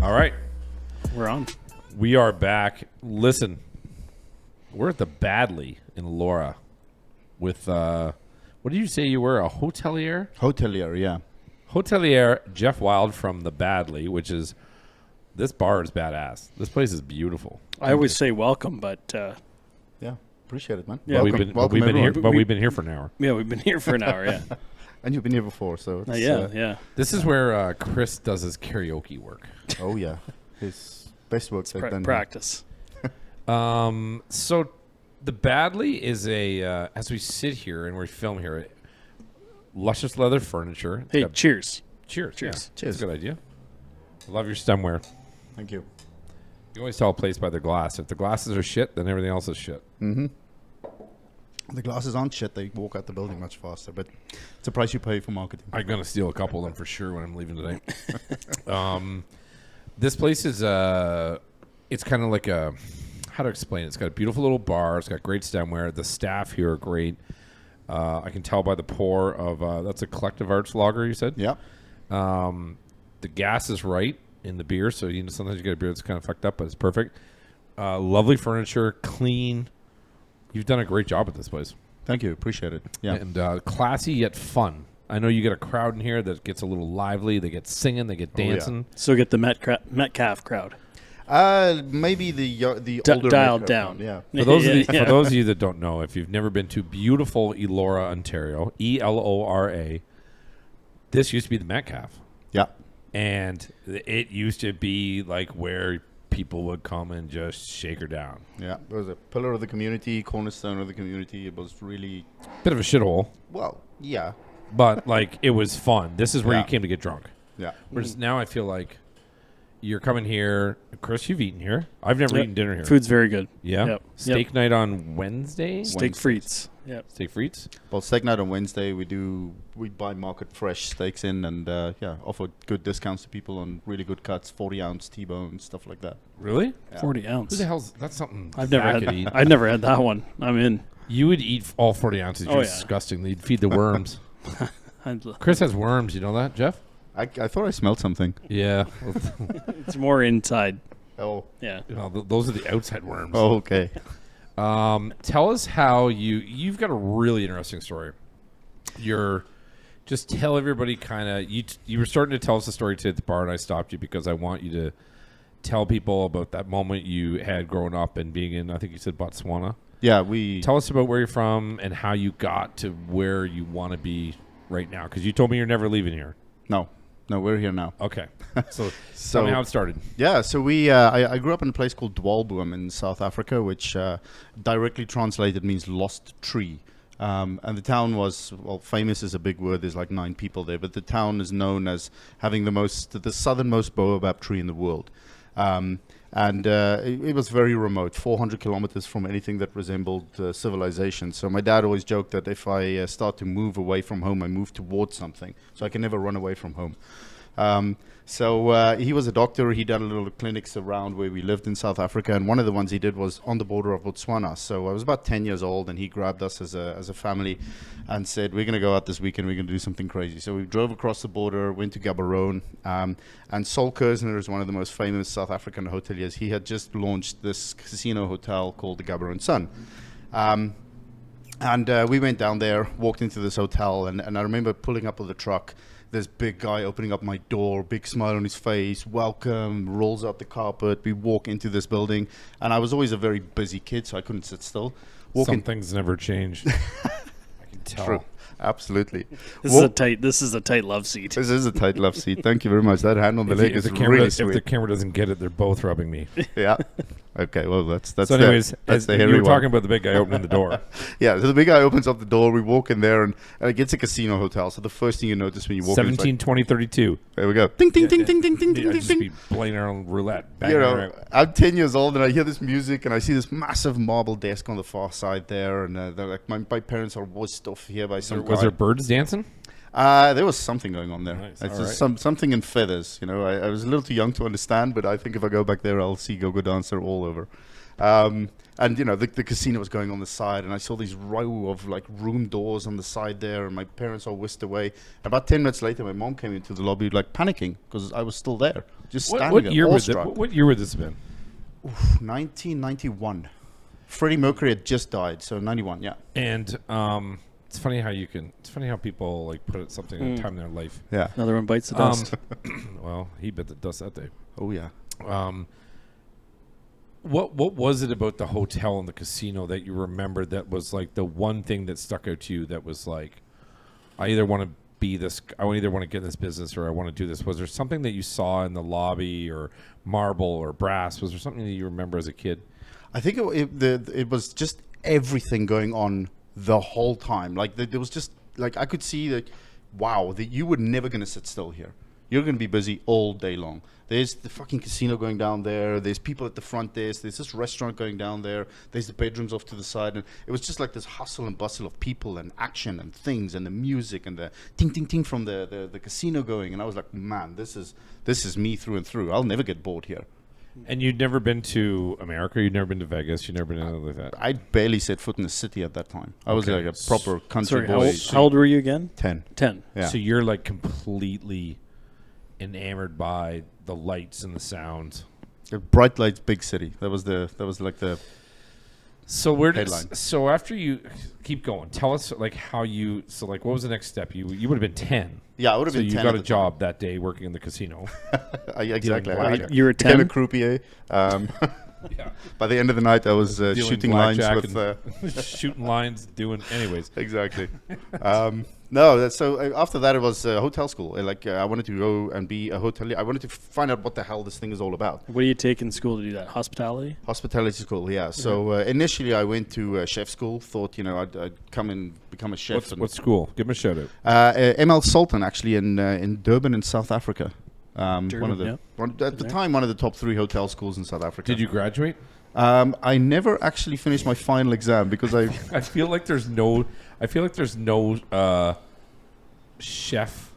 All right. We're on. We are back. Listen, we're at the Badley in Laura with, what did you say you were, a hotelier? Hotelier, yeah. Hotelier Geoff Wild from the Badley, which is, this bar is badass. This place is beautiful. I always say welcome, but Yeah, appreciate it, man. Yeah, Welcome everyone. We've been here for an hour. yeah, we've been here for an hour. Yeah, And you've been here before, so it's, yeah. This is where Chris does his karaoke work. Oh yeah, his best work they've done. Practice. So the Badley is a, as we sit here and we film here, luscious leather furniture. It's Hey, got- cheers. cheers. Cheers. Yeah, Cheers. That's a good idea. I love your stemware. Thank you. You always tell a place by their glass. If the glasses are shit, then everything else is shit. The glasses aren't shit. They walk out the building much faster, but it's a price you pay for marketing. I'm going to steal a couple of them for sure when I'm leaving today. This place is, it's kind of like a, how to explain it? It's got a beautiful little bar. It's got great stemware. The staff here are great. I can tell by the pour of, that's a Collective Arts lager, you said? Yeah. The gas is right in the beer, so you know sometimes you get a beer that's kind of fucked up, but it's perfect. Lovely furniture, clean. You've done a great job at this place. Thank you. Appreciate it. Yeah. And classy yet fun. I know you get a crowd in here that gets a little lively. They get singing, they get Oh, yeah. dancing. So get the Metcalf crowd. Maybe the older Dialed makeup down. one, yeah. For those, Yeah, for those of you that don't know, if you've never been to beautiful Elora, Ontario, Elora, this used to be the Metcalf. Yeah. And it used to be like where people would come and just shake her down. Yeah. It was a pillar of the community, cornerstone of the community. It was really, Bit of a shithole, well, yeah. but like it was fun. This is where Yeah. you came to get drunk. Yeah. Whereas now I feel like you're coming here. Chris, you've eaten here. I've never Yep. eaten dinner here. Food's very good. Yeah. Yep. Steak night on Wednesday. Steak frites. Yep. Steak frites. Well, steak night on Wednesday, we buy market fresh steaks in and offer good discounts to people on really good cuts, 40-ounce T-bone, stuff like that. Really? Yeah. 40 Who ounce. the hell's that's something I've never Zach had. could eat. I've never had that one. I'm in. You would eat all 40 ounces. You're Oh, yeah. disgusting. They'd feed the worms. I'd- Chris has worms. You know that, Geoff? I thought I smelled something. Yeah. It's more inside. Oh. Yeah. You know, those are the outside worms. Oh, okay. Tell us how you've got a really interesting story. Just tell everybody kind of, you were starting to tell us a story today at the bar, and I stopped you because I want you to tell people about that moment you had growing up and being in, I think you said Botswana. Yeah, Tell us about where you're from and how you got to where you want to be right now, because you told me you're never leaving here. No, we're here now. Okay. So tell me how it started. Yeah, so I grew up in a place called Dwalboom in South Africa, which directly translated means lost tree. And the town was, well, famous is a big word. There's like 9 people there, but the town is known as having the southernmost baobab tree in the world. It was very remote, 400 kilometers from anything that resembled civilization. So my dad always joked that if I start to move away from home, I move towards something. So I can never run away from home. He was a doctor. He did a little clinics around where we lived in South Africa, and one of the ones he did was on the border of Botswana. So I was about 10 years old, and he grabbed us as a family and said, we're going to go out this weekend, we're going to do something crazy. So we drove across the border, went to Gaborone, and Sol Kersner is one of the most famous South African hoteliers. He had just launched this casino hotel called the Gaborone Sun. We went down there, walked into this hotel, and I remember pulling up with the truck, this big guy opening up my door, big smile on his face, welcome, rolls out the carpet. We walk into this building, and I was always a very busy kid, so I couldn't sit still. Some things never change. I can tell. True. Absolutely. This is a tight love seat. This is a tight love seat. Thank you very much. That hand on the leg is really sweet. If the camera doesn't get it, they're both rubbing me. Yeah. Okay. Well, that's so. Anyways, that's the you hairy were one. talking about the big guy opening the door. Yeah. So the big guy opens up the door. We walk in there, and it gets a casino hotel. So the first thing you notice when you walk 17, in, 20, 32. there we go. Ding, ding, ding, ding, ding, ding, Yeah, ding, I'd ding, just ding. be playing around roulette. You know, I'm 10 years old, and I hear this music, and I see this massive marble desk on the far side there, and they're like, my parents are whisked off here by some Was guy. there birds dancing? There was something going on there. Nice, It's all just right. something in feathers. You know, I was a little too young to understand, but I think if I go back there, I'll see go-go dancer all over. And the casino was going on the side, and I saw these row of like room doors on the side there, and my parents all whisked away. About 10 minutes later, my mom came into the lobby like panicking because I was still there, just standing What there, year was it? awestruck. What year would this have been? 1991. Freddie Mercury had just died, so 91, yeah. And it's funny how it's funny how people like put something in a time in their life. Yeah. Another one bites the dust. Well, he bit the dust that day. Oh, yeah. What was it about the hotel and the casino that you remembered that was like the one thing that stuck out to you that was like, I either want to get in this business or I want to do this? Was there something that you saw in the lobby or marble or brass? Was there something that you remember as a kid? I think it was just everything going on the whole time. Like there was just like I could see that, wow, that you were never going to sit still here. You're going to be busy all day long. There's the fucking casino going down there. There's people at the front desk. There's this restaurant going down there. There's the bedrooms off to the side. And it was just like this hustle and bustle of people and action and things and the music and the ting ting ting from the casino going. And I was like, man, this is me through and through. I'll never get bored here. And you'd never been to America? You'd never been to Vegas? You'd never been anything like that? I barely set foot in the city at that time. I was Okay. like a proper country Sorry, boy. how old were you again? 10. 10. Yeah. So you're like completely enamored by the lights and the sounds. A bright lights, big city. That was like the So where did headline. so after you keep going? Tell us like how you what was the next step? You would have been 10. Yeah, I would have So been you 10 got at a the job that day working in the casino. exactly. blackjack. You were became a 10? croupier. Yeah. By the end of the night, I was Dealing shooting lines blackjack with. and shooting lines, anyways. Exactly. So after that, it was hotel school. I wanted to go and be a hotelier. I wanted to find out what the hell this thing is all about. What do you take in school to do that? Hospitality? Hospitality school, yeah. So initially, I went to chef school. Thought I'd come and become a chef. What school? Give him a shout out. ML Sultan, actually, in Durban in South Africa. Durban, One of the at the time, one of the top 3 hotel schools in South Africa. Did you graduate? I never actually finished my final exam because I feel like there's no chef.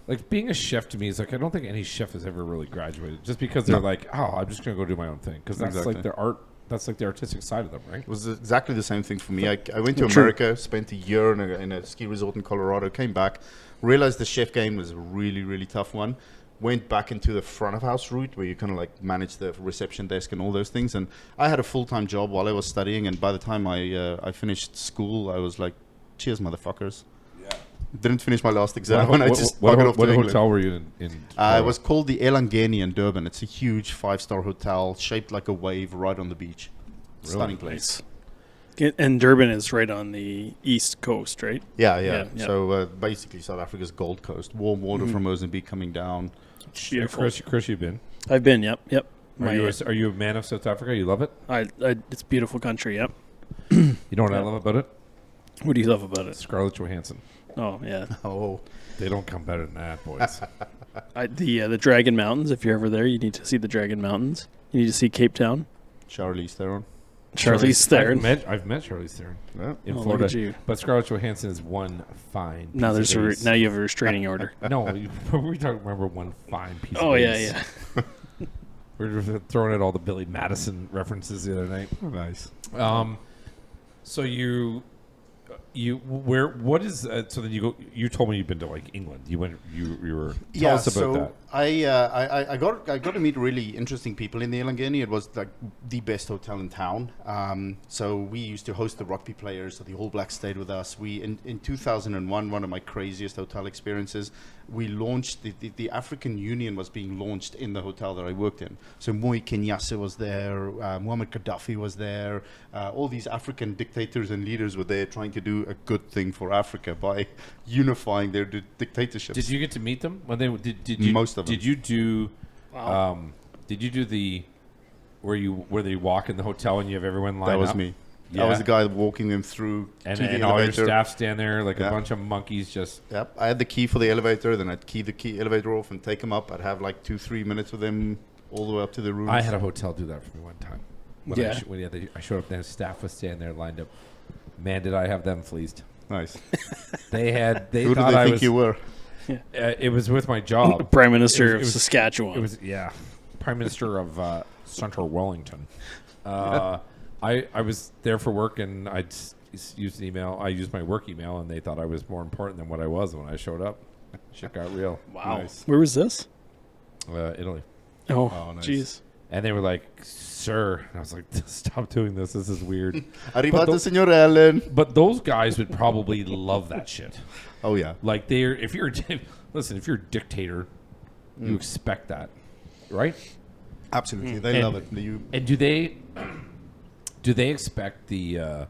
Like being a chef to me is like I don't think any chef has ever really graduated just because they're like, oh, I'm just gonna go do my own thing because that's Exactly. like their art. That's like the artistic side of them, right? It was exactly the same thing for me. I went to True. America, spent a year in a ski resort in Colorado, came back, realized the chef game was a really, really tough one. Went back into the front of house route where you kind of like manage the reception desk and all those things. And I had a full-time job while I was studying. And by the time I finished school, I was like, cheers, motherfuckers. Yeah. Didn't finish my last exam. What, I just buggered off to what England. hotel were you in? It was called the Elangeni in Durban. It's a huge 5-star hotel shaped like a wave right on the beach. Really? Stunning place. And Durban is right on the east coast, right? Yeah. Yeah. So basically South Africa's Gold Coast. Warm water from Mozambique coming down. Beautiful. Chris, you've been. I've been, yep. Are you a man of South Africa? You love it? It's a beautiful country, yep. You know what I love about it? What do you love about it? Scarlett Johansson. Oh, yeah. Oh, They don't come better than that, boys. The Dragon Mountains, if you're ever there, you need to see the Dragon Mountains. You need to see Cape Town. Charlize Theron. Charlize Theron. I've met Charlize Theron Yeah. in Oh, Florida, look at you. but Scarlett Johansson is one fine. Now piece of ace. now you have a restraining order. No, we don't remember one fine piece. Oh, of yeah, ace. yeah. We were throwing out all the Billy Madison references the other night. Nice. So what is so then you told me you've been to like England. You were tell us about that. I got to meet really interesting people in the Elangeni. It was like the best hotel in town. So we used to host the rugby players. So the All Blacks stayed with us. We in 2001, one of my craziest hotel experiences, we launched the African Union was being launched in the hotel that I worked in. So Moi Kenyatta was there, Muammar Gaddafi was there. All these African dictators and leaders were there trying to do a good thing for Africa by unifying their dictatorships. Did you get to meet them when they did you Most of them. Did you do Wow. did you do the where they walk in the hotel and you have everyone line That was up? me. Yeah. I was the guy walking them through And, to the and all your elevator. staff stand there like a Yeah. bunch of monkeys just Yep, I had the key for the elevator. Then I'd key the elevator off and take them up. I'd have like 2-3 minutes with them all the way up to the rooms. I had a hotel do that for me one time. When Yeah. I showed up there, staff was standing there lined up. Man, did I have them fleeced. Nice. They Who did thought they I think was, you were? it was with my job. Prime Minister It of was- Saskatchewan. It was, yeah, Prime Minister of Central Wellington. I was there for work, and I used an email. I used my work email, and they thought I was more important than what I was when I showed up. Shit got real. Wow. Nice. Where was this? Italy. Oh, Oh, nice. jeez. And they were like, "Sir," and I was like, "Stop doing this. This is weird." Arrivata, Signor Ellen. But those guys would probably love that shit. Oh, yeah. Like if you're a dictator, you expect that, right? Absolutely. They love it. And do they expect the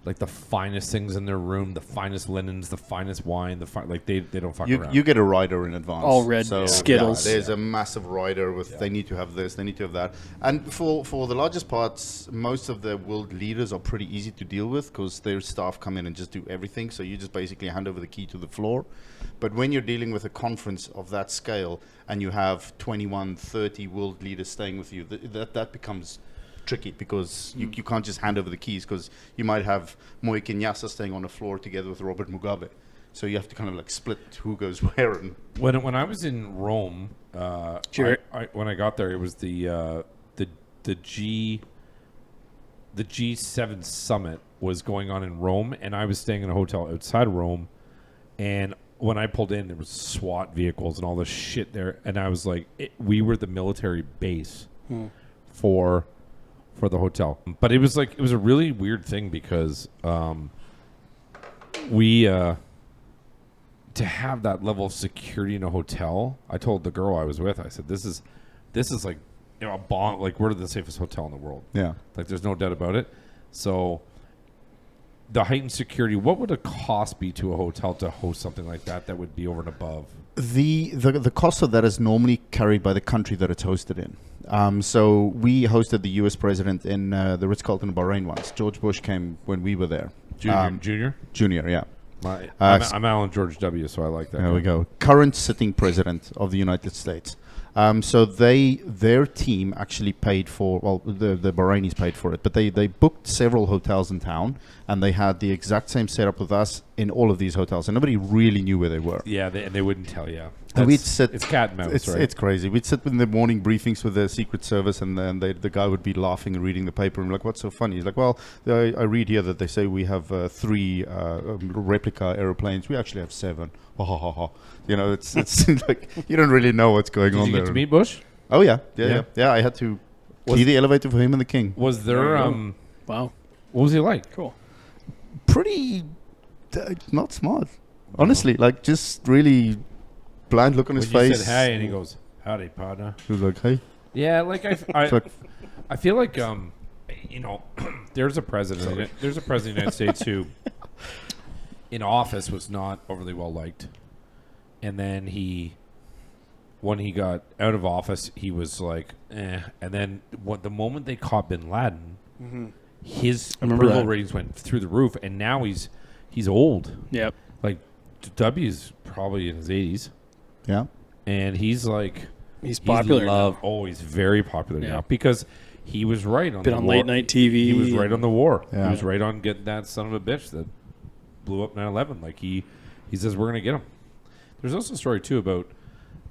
like the finest things in their room, the finest linens, the finest wine, they don't fuck around. You get a rider in advance. All red Skittles. Yeah, there's a massive rider with they need to have this, they need to have that. And for the largest parts, most of the world leaders are pretty easy to deal with because their staff come in and just do everything. So you just basically hand over the key to the floor. But when you're dealing with a conference of that scale and you have 21, 30 world leaders staying with you, that becomes tricky because you can't just hand over the keys because you might have Moi Kenyatta staying on the floor together with Robert Mugabe. So you have to kind of like split who goes where. And when I was in Rome, when I got there, it was the G7 summit was going on in Rome, and I was staying in a hotel outside of Rome, and when I pulled in, there was SWAT vehicles and all this shit there, and I was like, we were the military base for the hotel. But it was a really weird thing because we to have that level of security in a hotel, I told the girl I was with, I said, this is like, a bomb, like we're the safest hotel in the world. yeah. Like there's no doubt about it. So the heightened security, what would a cost be to a hotel to host something like that would be over and above? The cost of that is normally carried by the country that it's hosted in. So we hosted the U.S. president in the Ritz-Carlton in Bahrain once. George Bush came when we were there. Junior? Junior, yeah. I'm Alan George W., so I like that. There we go. Current sitting president of the United States. So their team actually paid for, well, the Bahrainis paid for it, but they booked several hotels in town, and they had the exact same setup with us in all of these hotels, and nobody really knew where they were. Yeah, they wouldn't tell you. And we'd sit. It's cat and mouse, right? It's crazy. We'd sit in the morning briefings with the Secret Service, and then the guy would be laughing and reading the paper. And we're like, "What's so funny?" He's like, "Well, I read here that they say we have 3 replica airplanes. We actually have 7." Ha ha ha ha. You know, it's like you don't really know what's going on Did you there. get to meet Bush? Oh yeah. I had to key the elevator for him and the king. Was there Wow. what was he like? Cool. Pretty not smart, honestly. Like just really bland look on his When you face. said hey, and he goes, "Howdy, partner." He was like, "Hey." Yeah, like I feel like there's a president. There's a president of the United States who, in office, was not overly well liked, and then when he got out of office, he was like, eh. And then the moment they caught Bin Laden, his approval ratings went through the roof, and now he's old. Yep. Like W's probably in his 80s, Yeah. and he's like. He's popular now. Oh, he's very popular now because he was right on Been the on war. late night TV. He was right on the war. Yeah. He was right on getting that son of a bitch that blew up 9/11. Like he says we're gonna get him. There's also a story too about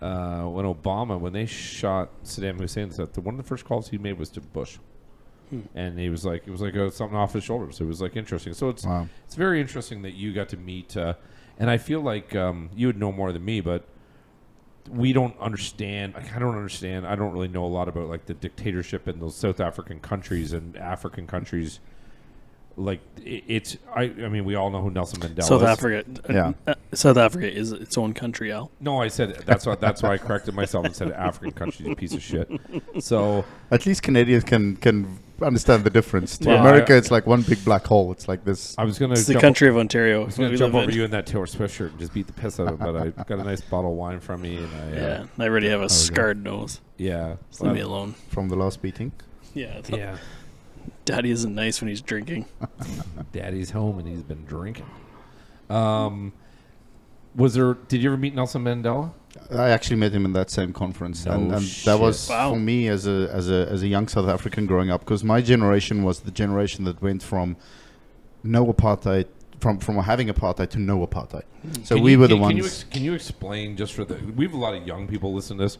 when Obama, when they shot Saddam Hussein, that one of the first calls he made was to Bush, and he was like, it was like something off his shoulders. It was like interesting. So it's very interesting that you got to meet, and I feel like you would know more than me, but. We don't understand. Like, I don't understand. I don't really know a lot about like the dictatorship in those South African countries and African countries. Like I mean, we all know who Nelson Mandela South is. Africa. Yeah. South Africa is its own country, Al. No, I said that's why I corrected myself and said African countries, you piece of shit. So At least Canadians can understand the difference. To Well, America, it's like one big black hole. It's like this. I was gonna. It's the country of Ontario. I was what gonna we jump live over in. you in that Taylor Swift shirt and just beat the piss out of it, but I got a nice bottle of wine from me, and Yeah, I already have a scarred nose. yeah. Just leave me alone. From the last beating. Yeah. Yeah. Daddy isn't nice when he's drinking. Daddy's home and he's been drinking. Did you ever meet Nelson Mandela? I actually met him in that same conference, No and shit. that was Wow. for me as a young South African growing up, because my generation was the generation that went from no apartheid, from having apartheid to no apartheid. So Can we you- were the can you ones. can you explain just for we have a lot of young people listen to this.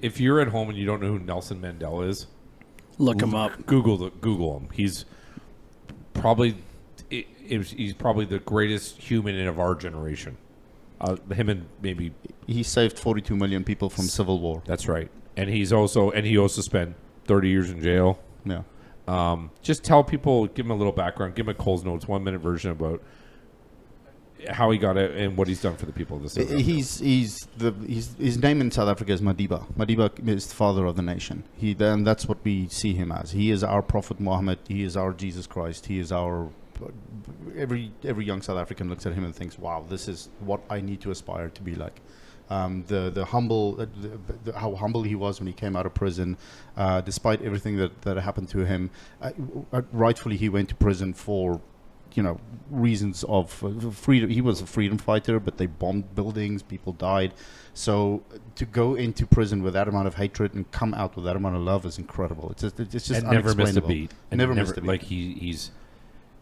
If you're at home and you don't know who Nelson Mandela is, Look him up. Google him. He's probably he's probably the greatest human of our generation. Him and maybe He saved 42 million people from civil war. that's right. And he also spent 30 years in jail. Yeah. Just tell people, give him a little background, give him a Coles Notes 1-minute version about how he got it and what he's done for the people of the South Africa. His name in South Africa is Madiba. Madiba is the father of the nation. And that's what we see him as. He is our Prophet Muhammad. He is our Jesus Christ. He is our every young South African looks at him and thinks, "Wow, this is what I need to aspire to be like." The how humble he was when he came out of prison, despite everything that happened to him. Rightfully, he went to prison for reasons of freedom. He was a freedom fighter, but they bombed buildings, people died. So to go into prison with that amount of hatred and come out with that amount of love is incredible. It's just and never missed a unexplainable. beat. And Never missed a beat. Like he's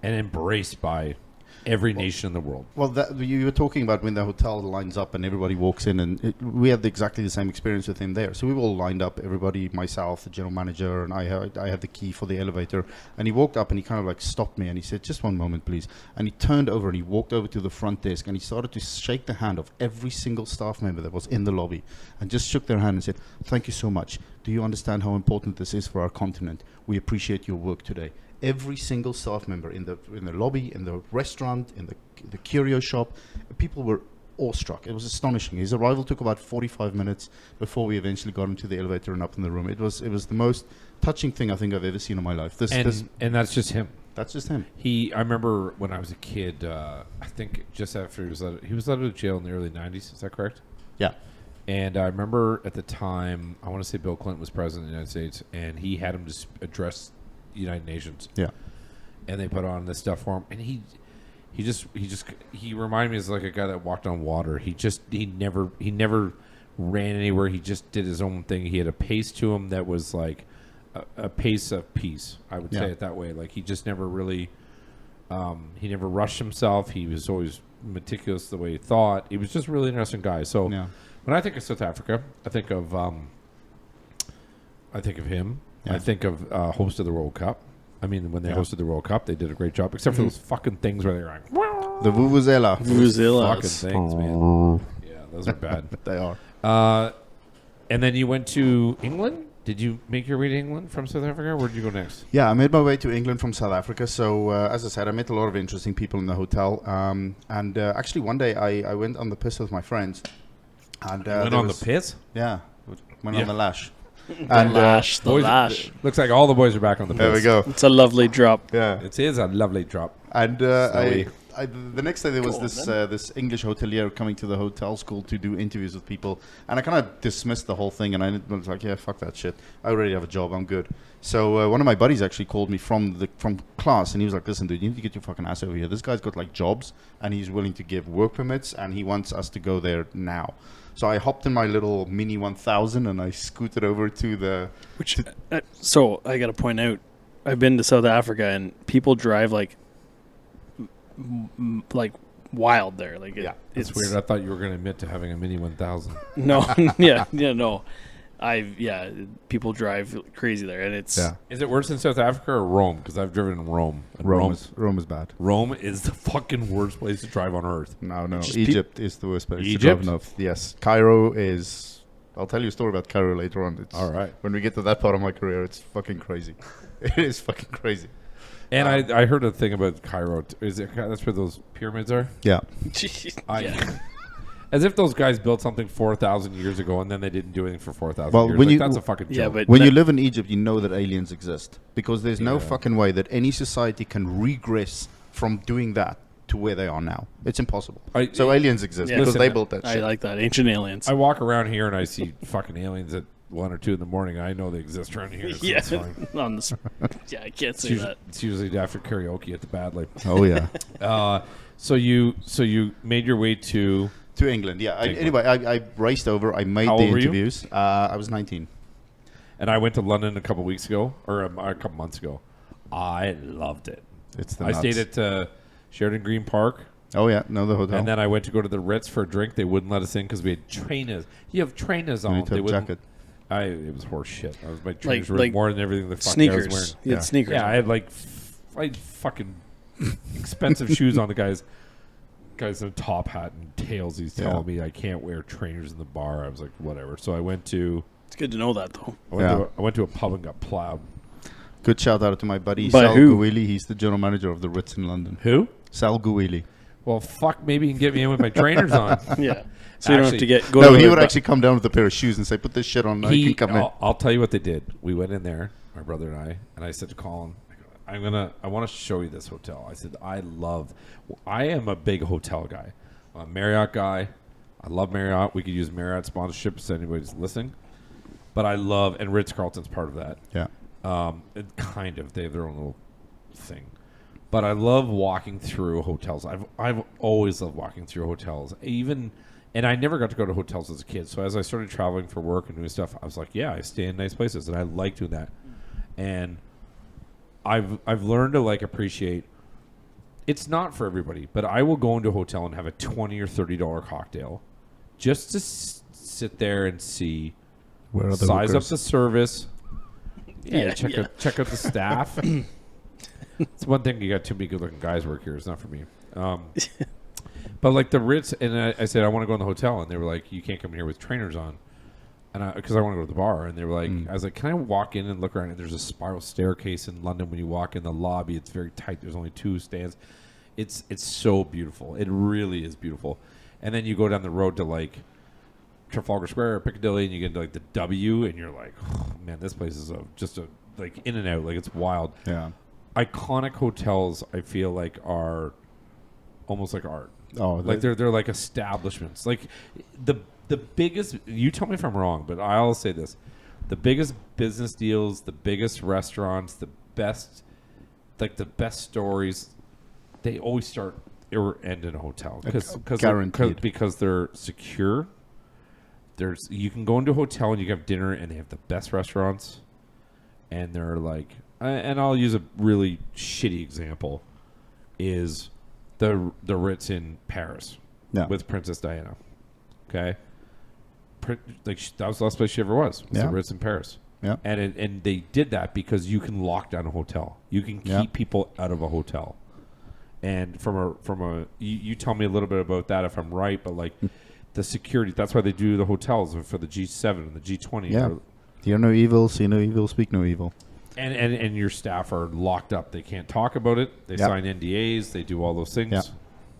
and embraced by every nation in the world. Well, you were talking about when the hotel lines up and everybody walks in, and we had exactly the same experience with him there. So we were all lined up, everybody, myself, the general manager, and I had the key for the elevator. And he walked up and he kind of like stopped me and he said, "Just one moment, please." And he turned over and he walked over to the front desk and he started to shake the hand of every single staff member that was in the lobby and just shook their hand and said, "Thank you so much. Do you understand how important this is for our continent? We appreciate your work today." Every single staff member in the lobby, in the restaurant, in the curio shop, people were awestruck. It was astonishing. His arrival took about 45 minutes before we eventually got into the elevator and up in the room. It was the most touching thing I think I've ever seen in my life. And that's just him. That's just him. I remember when I was a kid, I think just after he was let out of jail in the early 90s. Is that correct? Yeah. And I remember at the time, I want to say Bill Clinton was president of the United States, and he had him to address the United Nations. Yeah. And they put on this stuff for him, and he reminded me as like a guy that walked on water. He never ran anywhere. He just did his own thing. He had a pace to him that was like a pace of peace. I would say it that way. Like he just never really, he never rushed himself. He was always meticulous the way he thought. He was just a really interesting guy. So when I think of South Africa, I think of him. Yeah. I think of host of the World Cup. I mean, when they hosted the World Cup, they did a great job, except for those fucking things where they were like, the vuvuzela. Fucking things, man. Yeah, those are bad. They are. And then you went to England? Did you make your way to England from South Africa? Where did you go next? Yeah, I made my way to England from South Africa. So, as I said, I met a lot of interesting people in the hotel. And actually, one day I went on the piss with my friends. And went on the piss? Yeah, went on the lash. And the lash. Looks like all the boys are back on the piss. There we go. It's a lovely drop. Yeah, it is a lovely drop. And the next day there was this English hotelier coming to the hotel school to do interviews with people, and I kind of dismissed the whole thing, and I was like, yeah, fuck that shit. I already have a job. I'm good. So one of my buddies actually called me from class, and he was like, listen, dude, you need to get your fucking ass over here. This guy's got like jobs, and he's willing to give work permits, and he wants us to go there now. So I hopped in my little Mini 1000 and I scooted over to the... So I got to point out, I've been to South Africa and people drive like wild there. Like it's weird. I thought you were going to admit to having a Mini 1000. No, no. People drive crazy there, and it's. Yeah. Is it worse in South Africa or Rome? Because I've driven in Rome. Rome is bad. Rome is the fucking worst place to drive on earth. No. Egypt is the worst place to drive on earth. Yes. Cairo is... I'll tell you a story about Cairo later on. All right. When we get to that part of my career, it's fucking crazy. It is fucking crazy. And I heard a thing about Cairo. That's where those pyramids are? Yeah. As if those guys built something 4,000 years ago and then they didn't do anything for 4,000 years. When That's a fucking joke. But when you live in Egypt, you know that aliens exist. Because there's no fucking way that any society can regress from doing that to where they are now. It's impossible. So aliens exist because they built that shit. I like that. Ancient aliens. I walk around here and I see fucking aliens at 1 or 2 in the morning. I know they exist around here. So it's fine. I can't say that. It's usually after karaoke at the Badley. Oh, yeah. So you made your way to England, yeah. I raced over. I made How the old were you? interviews. I was 19. And I went to London a couple weeks ago, or a couple months ago. I loved it. I stayed at Sheridan Green Park. Oh, yeah. No, the hotel. And then I went to go to the Ritz for a drink. They wouldn't let us in because we had trainers. You have trainers on. You need to have a jacket. It was horse shit. My trainers were like more than everything the fuck I sneakers. was wearing. You had sneakers. Yeah, I had fucking expensive shoes on. The guys in a top hat and tails. He's telling me I can't wear trainers in the bar. I was like, whatever. So I went to. It's good to know that though. I went to a pub and got plowed. Good shout out to my buddy By Sal who? Guili. He's the general manager of the Ritz in London. Who? Sal Guili. Well, fuck. Maybe you can get me in with my trainers on. Yeah. So you don't have to go. No, to he a- would actually come down with a pair of shoes and say, "Put this shit on. I can come in." I'll tell you what they did. We went in there, my brother and I said to Colin, I want to show you this hotel. I said, I am a big hotel guy. I'm a Marriott guy. I love Marriott. We could use Marriott sponsorships if anybody's listening. But I love, and Ritz-Carlton's part of that. Yeah. Kind of. They have their own little thing. But I love walking through hotels. I've always loved walking through hotels. And I never got to go to hotels as a kid. So as I started traveling for work and doing stuff, I was like, yeah, I stay in nice places, and I like doing that. And I've learned to like appreciate. It's not for everybody, but I will go into a hotel and have a $20 or $30 cocktail, just to sit there and see, Where are the size up hookers? the service. Yeah, check out the staff. It's one thing, you got too many good-looking guys work here. It's not for me. But like the Ritz, and I said I want to go in the hotel, and they were like, "You can't come in here with trainers on," and because I want to go to the bar, and they were like, "I was like, can I walk in and look around?" And there's a spiral staircase in London. When you walk in the lobby, it's very tight. There's only 2 stands. It's so beautiful. It really is beautiful. And then you go down the road to like Trafalgar Square or Piccadilly, and you get into like the W, and you're like, oh, man, this place is just like in and out, like it's wild. Yeah. Iconic hotels, I feel like, are almost like art. Oh, Like they're like establishments. Like the biggest. You tell me if I'm wrong, but I'll say this: the biggest business deals, the biggest restaurants, the best stories, they always start or end in a hotel Guaranteed. because they're secure. You can go into a hotel and you can have dinner, and they have the best restaurants, and they're like. And I'll use a really shitty example. Is the Ritz in Paris with Princess Diana. Okay, that was the last place she ever was the Ritz in Paris. Yeah, and they did that because you can lock down a hotel. You can keep people out of a hotel. And from a you tell me a little bit about that if I'm right, but like the security. That's why they do the hotels for the G7 and the G20. Yeah, hear no evil, see no evil, speak no evil. And your staff are locked up. They can't talk about it. They sign NDAs. They do all those things. Yeah.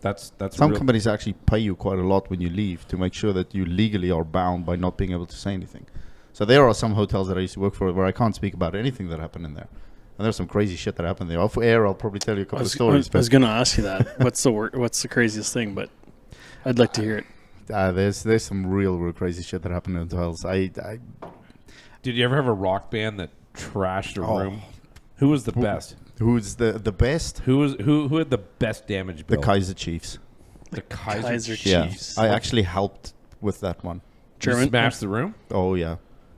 That's Some companies actually pay you quite a lot when you leave to make sure that you legally are bound by not being able to say anything. So there are some hotels that I used to work for where I can't speak about anything that happened in there. And there's some crazy shit that happened there. Off air, I'll probably tell you a couple of stories. I was going to ask you that. What's the craziest thing? But I'd like to hear it. There's some real crazy shit that happened in hotels. Did you ever have a rock band that trashed a room? Who was the best? Who's the best? Who had the best damage bill? The Kaiser Chiefs. The Kaiser Chiefs. Yeah, I actually helped with that one. German smashed the room. Oh yeah,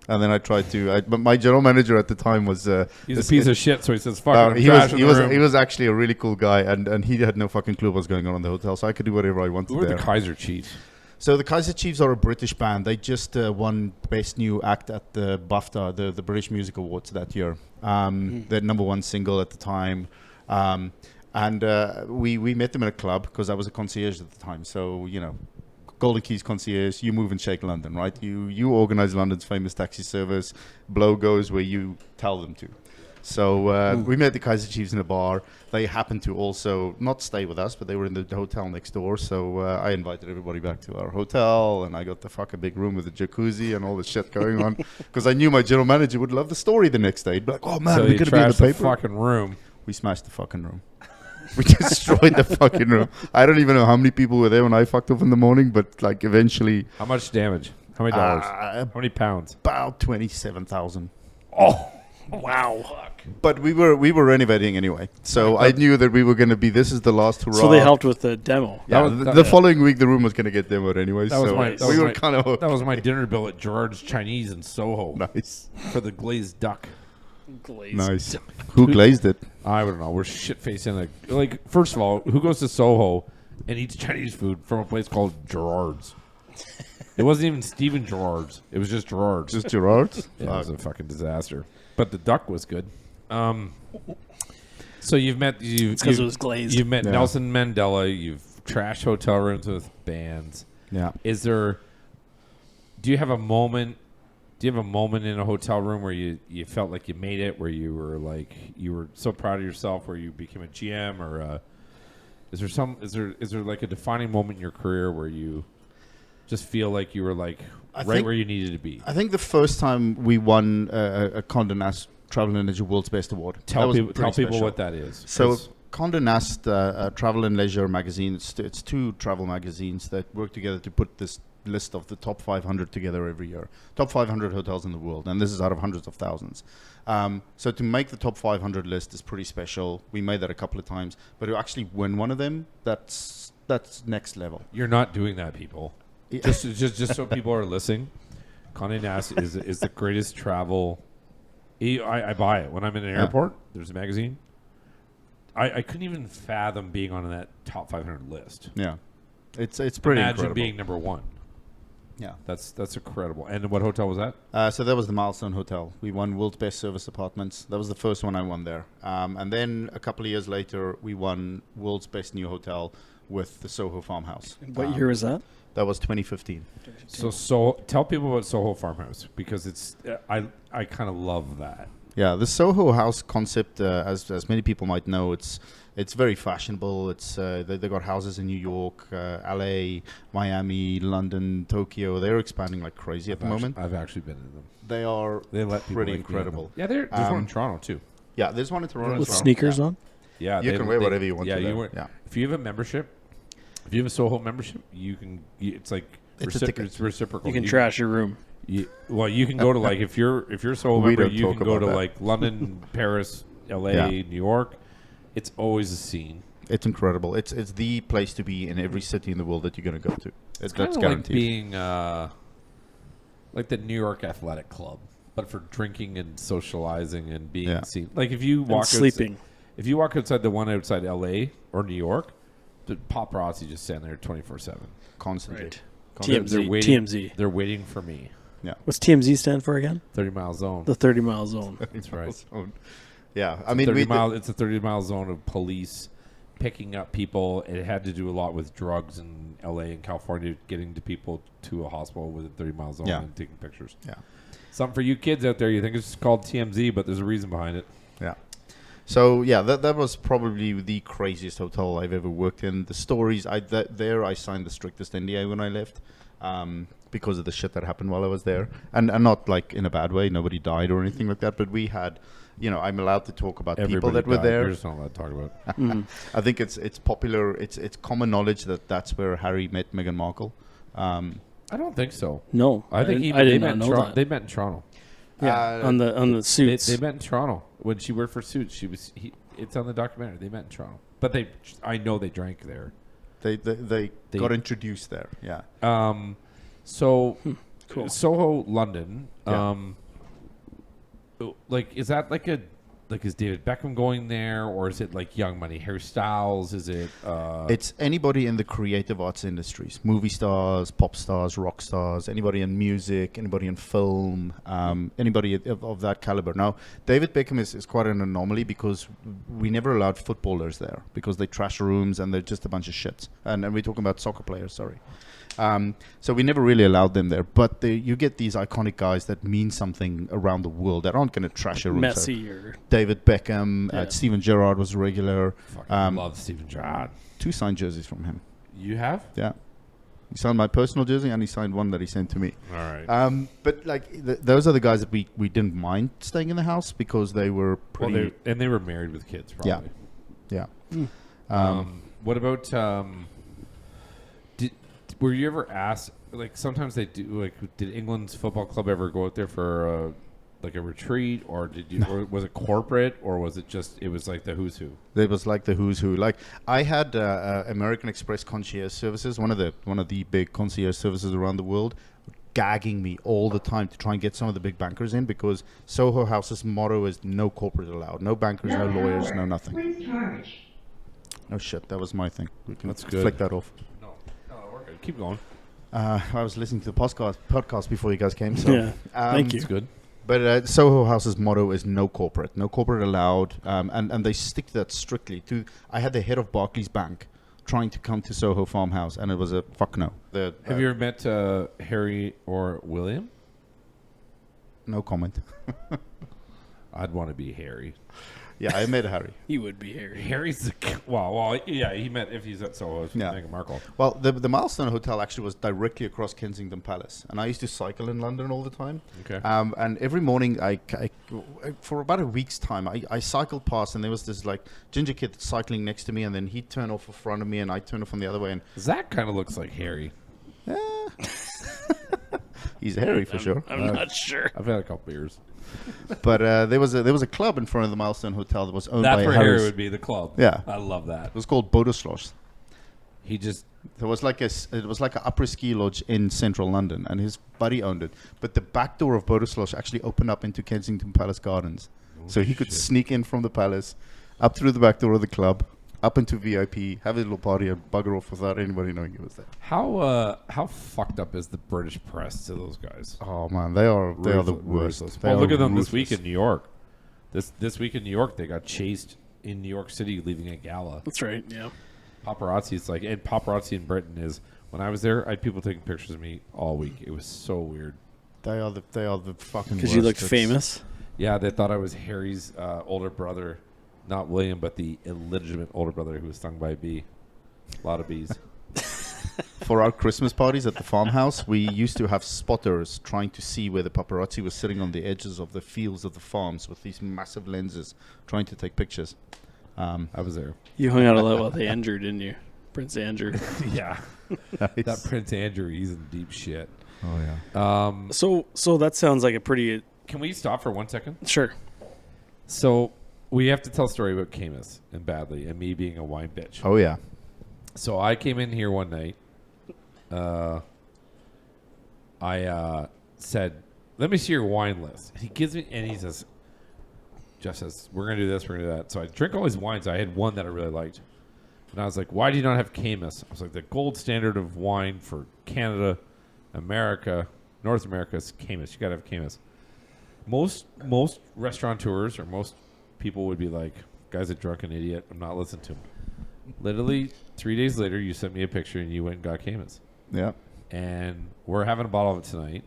and then I tried to. But my general manager at the time was he's a piece of shit. So he says, "Fuck." He was actually a really cool guy, and he had no fucking clue what was going on in the hotel, so I could do whatever I wanted. Who were the Kaiser Chiefs? So the Kaiser Chiefs are a British band. They just won Best New Act at the BAFTA, the British Music Awards that year. Their number 1 single at the time. And we met them in a club because I was a concierge at the time. So, Golden Keys concierge, you move and shake London, right? You organize London's famous taxi service. Blow goes where you tell them to. So we met the Kaiser Chiefs in a bar. They happened to also not stay with us, but they were in the hotel next door. So I invited everybody back to our hotel, and I got the fucking big room with a jacuzzi and all this shit going on because I knew my general manager would love the story the next day. He'd be like, "Oh man, so we're gonna be in the paper." Fucking room. We smashed the fucking room. We destroyed the fucking room. I don't even know how many people were there when I fucked up in the morning, but like eventually. How much damage? How many dollars? How many pounds? About 27,000. Oh. Wow. But we were renovating anyway, so I knew that we were going to be. This is the last hurrah. So they helped with the demo. Yeah, the following week the room was going to get demoed anyway. That was That was my dinner bill at Gerard's Chinese in Soho. Nice for the glazed duck. Nice. Who glazed it? I don't know. We're shit facing like. First of all, who goes to Soho and eats Chinese food from a place called Gerard's? It wasn't even Steven Gerrard's. It was just Gerrard's. Just Gerard's. Yeah, it was a fucking disaster. But the duck was good. So you've met because it was glazed. You've met Yeah. Nelson Mandela. You've trashed hotel rooms with bands. Yeah. Do you have a moment? Do you have a moment in a hotel room where you felt like you made it, where you were so proud of yourself, where you became a GM, or is there like a defining moment in your career where you just feel like you were like where you needed to be? I think the first time we won a Condé Nast Travel and Leisure World's Best Award. Tell people what that is. So 'Cause Condé Nast Travel and Leisure magazine, it's two travel magazines that work together to put this list of the top 500 together every year. Top 500 hotels in the world, and this is out of hundreds of thousands. So to make the top 500 list is pretty special. We made that a couple of times, but to actually win one of them, that's next level. You're not doing that, people. Yeah. Just so people are listening, Condé Nast is the greatest travel. I buy it when I'm in an airport. There's a magazine. I couldn't even fathom being on that top 500 list. Yeah, it's pretty Imagine incredible. being number one. Yeah. That's incredible. And what hotel was that? So that was the Milestone Hotel. We won World's Best Service Apartments. That was the first one I won there. And then a couple of years later, we won World's Best New Hotel with the Soho Farmhouse. What year was that? That was 2015. So tell people about Soho Farmhouse, because it's I kind of love that. Yeah, the Soho House concept, as many people might know, it's very fashionable. It's they got houses in New York, LA, Miami, London, Tokyo. They're expanding like crazy at the moment. I've actually been in them. They are They let people pretty like me in them. incredible. Yeah, there's one in Toronto too. Yeah, there's one in Toronto. With as well. sneakers Yeah. on? Yeah, You can wear whatever you want Yeah, to there. wear. Yeah. If you have a membership, if you have a Soho membership, you can. It's like It's a ticket. It's reciprocal. You can trash your room. You can go to like if you're a Soho We member, don't you talk can go about to that. like London, Paris, LA, Yeah. New York. It's always a scene. It's incredible. It's the place to be in every city in the world that you're going to go to. That's Kind of like guaranteed. being like the New York Athletic Club, but for drinking and socializing and being Yeah. seen. Like if you walk sleeping. if you walk outside the one outside LA or New York, the paparazzi just stand there 24/7. Constantly. Right. Constantly. They're waiting. TMZ. They're waiting for me. What's TMZ stand for again? 30-mile zone. The 30-mile zone. That's right. Yeah, I mean, It's a 30-mile zone of police picking up people. It had to do a lot with drugs in LA and California, getting to people to a hospital within 30-mile zone Yeah. and taking pictures. Yeah. Something for you kids out there. You think it's just called TMZ, but there's a reason behind it. Yeah. So yeah, that was probably the craziest hotel I've ever worked in. The stories I signed the strictest NDA when I left, because of the shit that happened while I was there, and not like in a bad way. Nobody died or anything like that. But we had, I'm allowed to talk about people that were died. there. You're just not allowed to talk about. Mhm. I think it's popular. It's common knowledge that that's where Harry met Meghan Markle. I don't think so. No, I think I they did met not in know Toronto. that. They met in Toronto. Yeah, on the suits. They met in Toronto when she worked for Suits. It's on the documentary. They met in Toronto, but I know they drank there. They got introduced there. Yeah. So Cool. Soho, London. Yeah. Is that is David Beckham going there, or is it like Young Money hairstyles? Is it? It's anybody in the creative arts industries, movie stars, pop stars, rock stars, anybody in music, anybody in film, anybody of that caliber. Now, David Beckham is quite an anomaly because we never allowed footballers there because they trash rooms and they're just a bunch of shits. And we're talking about soccer players, sorry. So we never really allowed them there. But you get these iconic guys that mean something around the world that aren't going to trash a room. Messi or David Beckham, Yeah. Steven Gerrard was a regular. Fucking love Steven Gerrard. 2 signed jerseys from him. You have? Yeah. He signed my personal jersey and he signed one that he sent to me. All right. But those are the guys that we didn't mind staying in the house because they were pretty. They were married with kids, probably. Yeah. What about? Were you ever asked? Like sometimes they do. Like, did England's football club ever go out there for a retreat, or did you? Or was it corporate, or was it just? It was like the who's who. It was like the who's who. Like I had American Express concierge services, one of the big concierge services around the world, gagging me all the time to try and get some of the big bankers in because Soho House's motto is no corporate allowed, no bankers, no lawyers, no nothing. Please charge. Oh shit, that was my thing. We can That's good. flick that off. No, we're good. Keep going. I was listening to the podcast before you guys came. So Yeah. Thank you. It's good. But Soho House's motto is no corporate allowed, and they stick to that strictly. I had the head of Barclays Bank trying to come to Soho Farmhouse, and it was a fuck no. Have you ever met Harry or William? No comment. I'd want to be Harry. Yeah, I met Harry. He would be Harry. Harry's the well, yeah. He met if he's at Soho. Yeah. Meghan Markle. Well, the Milestone Hotel actually was directly across Kensington Palace, and I used to cycle in London all the time. Okay. And every morning, for about a week's time, I cycled past, and there was this like ginger kid cycling next to me, and then he'd turn off in front of me, and I'd turn off on the other way, and Zach kind of looks like Harry. he's Harry for sure. I'm not sure. I've had a couple beers. But there was a club in front of the Milestone Hotel that was owned That's by where Harry's. Harry would be, the club. Yeah. I love that. It was called Bodoslosh. He just It was like an upper ski lodge in central London, and his buddy owned it. But the back door of Bodoslosh actually opened up into Kensington Palace Gardens, so he could shit. sneak in from the palace, up through the back door of the club, up into VIP, have a little party, and bugger off without anybody knowing he was there. how fucked up is the British press to those guys? Oh man, they are the worst. Ruthless. They Well, look are at them this week ruthless. in New York. This week in New York, they got chased in New York City leaving a gala. That's right. Yeah. Paparazzi, it's like, and paparazzi in Britain is, when I was there, I had people taking pictures of me all week. It was so weird. They are the fucking. Because you look worst. It's- famous. Yeah, they thought I was Harry's older brother, not William, but the illegitimate older brother who was stung by a bee. A lot of bees. For our Christmas parties at the farmhouse, we used to have spotters trying to see where the paparazzi was sitting on the edges of the fields of the farms with these massive lenses, trying to take pictures. I was there. You hung out a lot with Andrew, didn't you? Prince Andrew. Yeah. That Prince Andrew, he's in deep shit. Oh yeah. So that sounds like a pretty Can we stop for 1 second? sure. So we have to tell a story about Camus and Badley and me being a wine bitch. Oh yeah. So I came in here one night. I said, "Let me see your wine list." And he gives me, and he says, "Jeff says we're gonna do this, we're gonna do that." So I drink all these wines. I had one that I really liked, and I was like, "Why do you not have Camus?" I was like, "The gold standard of wine for Canada, America, North America is Camus. You gotta have Camus." Most restaurateurs or most people would be like, "Guy's a drunken idiot. I'm not listening to him." Literally 3 days later, you sent me a picture and you went and got Camus. Yeah. And we're having a bottle of it tonight.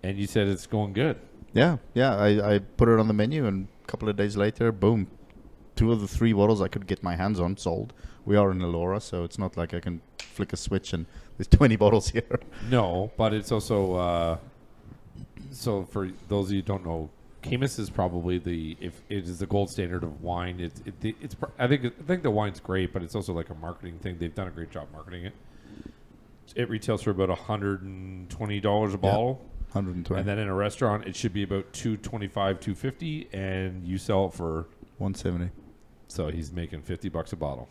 And you said it's going good. Yeah. Yeah. I put it on the menu, and a couple of days later, boom, 2 of the 3 bottles I could get my hands on sold. We are in Elora, so it's not like I can flick a switch and there's 20 bottles here. No, but it's also so for those of you who don't know, Camus is probably if it is the gold standard of wine. I think the wine's great, but it's also like a marketing thing. They've done a great job marketing it. It retails for about $120 a bottle. 120. And then in a restaurant, it should be about $225, $250, and you sell it for 170. so he's making $50 a bottle,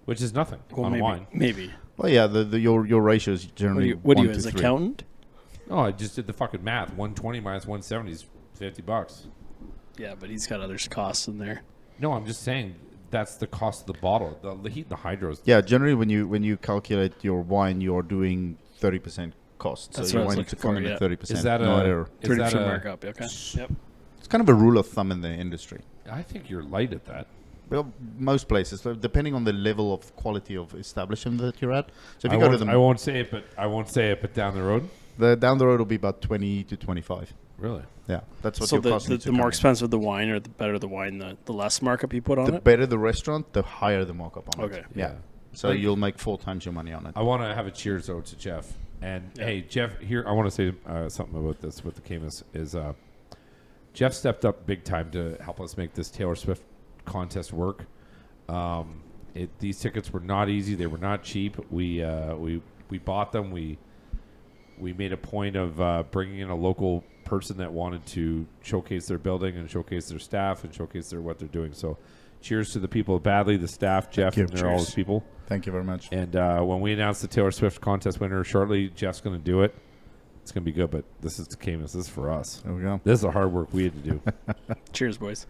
which is nothing on maybe, wine. Maybe. Well, yeah, your ratio is generally What do you 1 to as 3. accountant? Oh, I just did the fucking math. 120 minus 170 is $50. Yeah, but he's got other costs in there. No, I'm just saying that's the cost of the bottle. The heat and the hydros. Yeah, generally when you calculate your wine, you're doing 30% cost. That's So your what I was wine needs to looking come for, in yeah. at 30%. Is that no a error. is that 30% a- markup. Okay. Yep. It's kind of a rule of thumb in the industry. I think you're light at that. Well, most places, so depending on the level of quality of establishment that you're at. So if I you go to won't, the I won't say it, but down the road, down the road, will be about 20 to 25. really. Yeah, that's what So your cost needs the to more come in. expensive the wine, or the better the wine, the less markup you put on The it. better the restaurant, the higher the markup on Okay. it. Yeah. Yeah. So Like- you'll make 4 times your money on it. I want to have a cheers though to Jeff. And Yeah. hey, Jeff, here I want to say something about this with the Camus is Jeff stepped up big time to help us make this Taylor Swift contest work. These tickets were not easy; they were not cheap. We bought them. We made a point of bringing in a local person that wanted to showcase their building and showcase their staff and showcase what they're doing. So, cheers to the people of Badley, the staff, Jeff, you. and all Cheers. those people. Thank you very much. And when we announce the Taylor Swift contest winner shortly, Jeff's going to do it. It's going to be good, but this is Camus. This is for us. There we go. This is the hard work we had to do. Cheers, boys.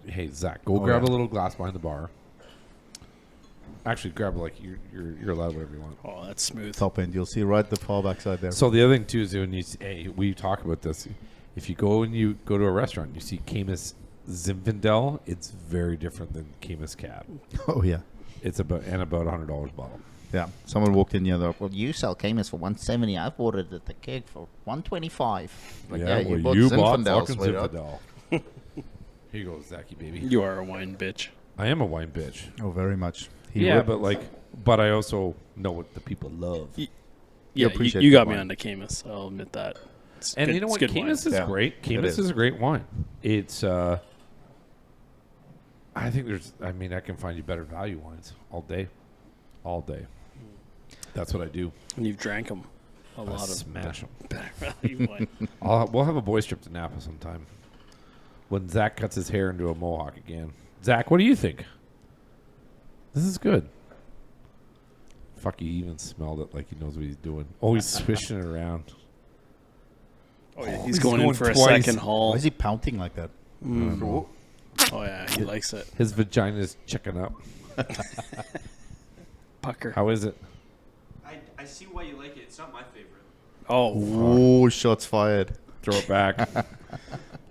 Hey, Zach, go Oh, grab yeah. a little glass behind the bar. Actually, grab like you're allowed whatever you want. Oh, that's smooth. Top end. You'll see right the far backside there. So the other thing too is when you we talk about this. If you go to a restaurant, and you see Camus Zinfandel, it's very different than Camus Cab. Oh yeah, It's about $100 bottle. yeah. Someone walked in the other. Well, you sell Camus for 170. I've bought it at the keg for 125. Like, You bought bought Zinfandel, fucking sweetheart. Zinfandel. Here you go, Zachy baby. You are a wine bitch. I am a wine bitch. Oh, very much. But I also know what the people love. Yeah, appreciate you the got me wine. onto Camus. I'll admit that. It's And good- you know it's what? good Camus wine. is Yeah, great. Camus is. is a great wine. It's I think I can find you better value wines all day. All day. That's what I do. And you've drank them. A I lot of smash them. better value wine. We'll have a boys trip to Napa sometime. When Zach cuts his hair into a mohawk again. Zach, what do you think? This is good. Fuck, he even smelled it like he knows what he's doing. Oh, he's swishing it around. Oh, yeah, He's he's going in going for a twice. second Why haul. is he pouting like that? Oh yeah, he likes it. His vagina's checking up. Pucker. How is it? I see why you like it. It's not my favorite. Oh, Oh, shots fired. Throw it back.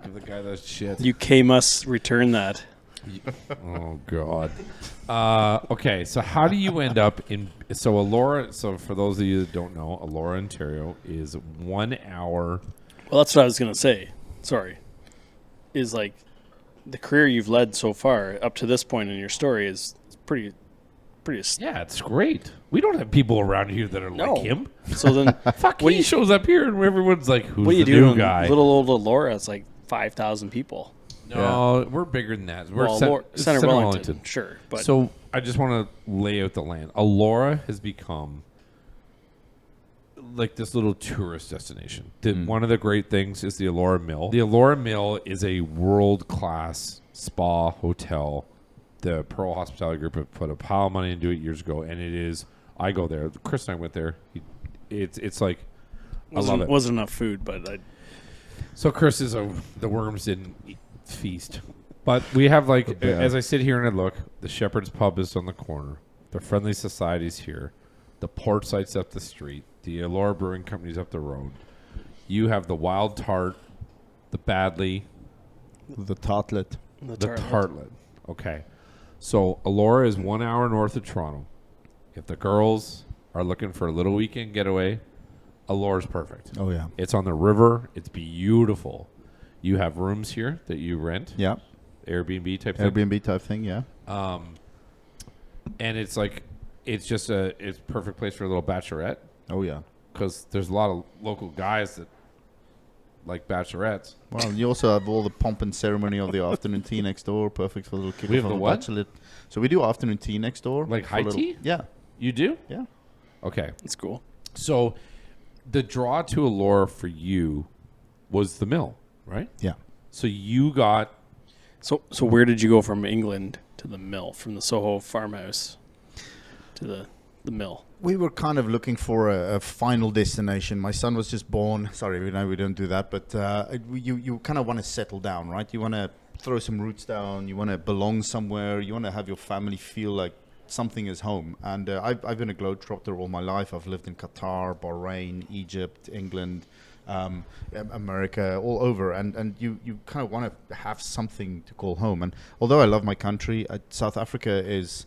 Give the guy that shit. you must return that. Oh God. Okay, so how do you end up in? So Elora. So for those of you that don't know, Elora, Ontario is 1 hour. Well, that's what I was gonna say. Sorry, is like the career you've led so far up to this point in your story is pretty. Yeah, it's great. We don't have people around here that are No. like him. So then, Fuck, What do he you- shows up here and everyone's like, "Who's what are you the doing? new guy?" Little old Laura, it's like 5,000 people. No, we're bigger than that. We're Well, Center Center Wellington. Wellington, sure, but So I just want to lay out the land. Elora has become like this little tourist destination. One of the great things is the Elora Mill. The Elora Mill is a world-class spa hotel. The Pearl Hospitality Group have put a pile of money into it years ago, and it is. I go there. Chris and I went there. It's like I love it. Wasn't enough food, but So Chris is the worms didn't feast, but we have like as I sit here and I look, the Shepherd's Pub is on the corner, the Friendly Society's here, the Port Site's up the street, the Elora Brewing Company's up the road. You have the Wild Tart, the Badley, The tartlet. the Tartlet. Okay, so Elora is 1 hour north of Toronto. If the girls are looking for a little weekend getaway, Elora's perfect. Oh yeah. It's on the river. It's beautiful. You have rooms here that you rent, Yeah. Airbnb type thing. Airbnb type thing. Yeah. And it's like, it's just it's a perfect place for a little bachelorette Oh yeah. because there's a lot of local guys that like bachelorettes. Well, you also have all the pomp and ceremony of the afternoon tea next door. Perfect for a little kick We have off the of a what? bachelorette. So we do afternoon tea next door. Like for a high little- tea? Yeah. You do? Yeah. Okay. That's cool. So the draw to Elora for you was the mill, right? Yeah. So you got So where did you go from England to the mill, from the Soho farmhouse to the mill? We were kind of looking for a final destination. My son was just born. Sorry, we don't do that. But you kind of want to settle down, right? You want to throw some roots down. You want to belong somewhere. You want to have your family feel like something is home. And I've been a globetrotter all my life. I've lived in Qatar, Bahrain, Egypt, England, America, all over. And you kind of want to have something to call home. And although I love my country, South Africa is...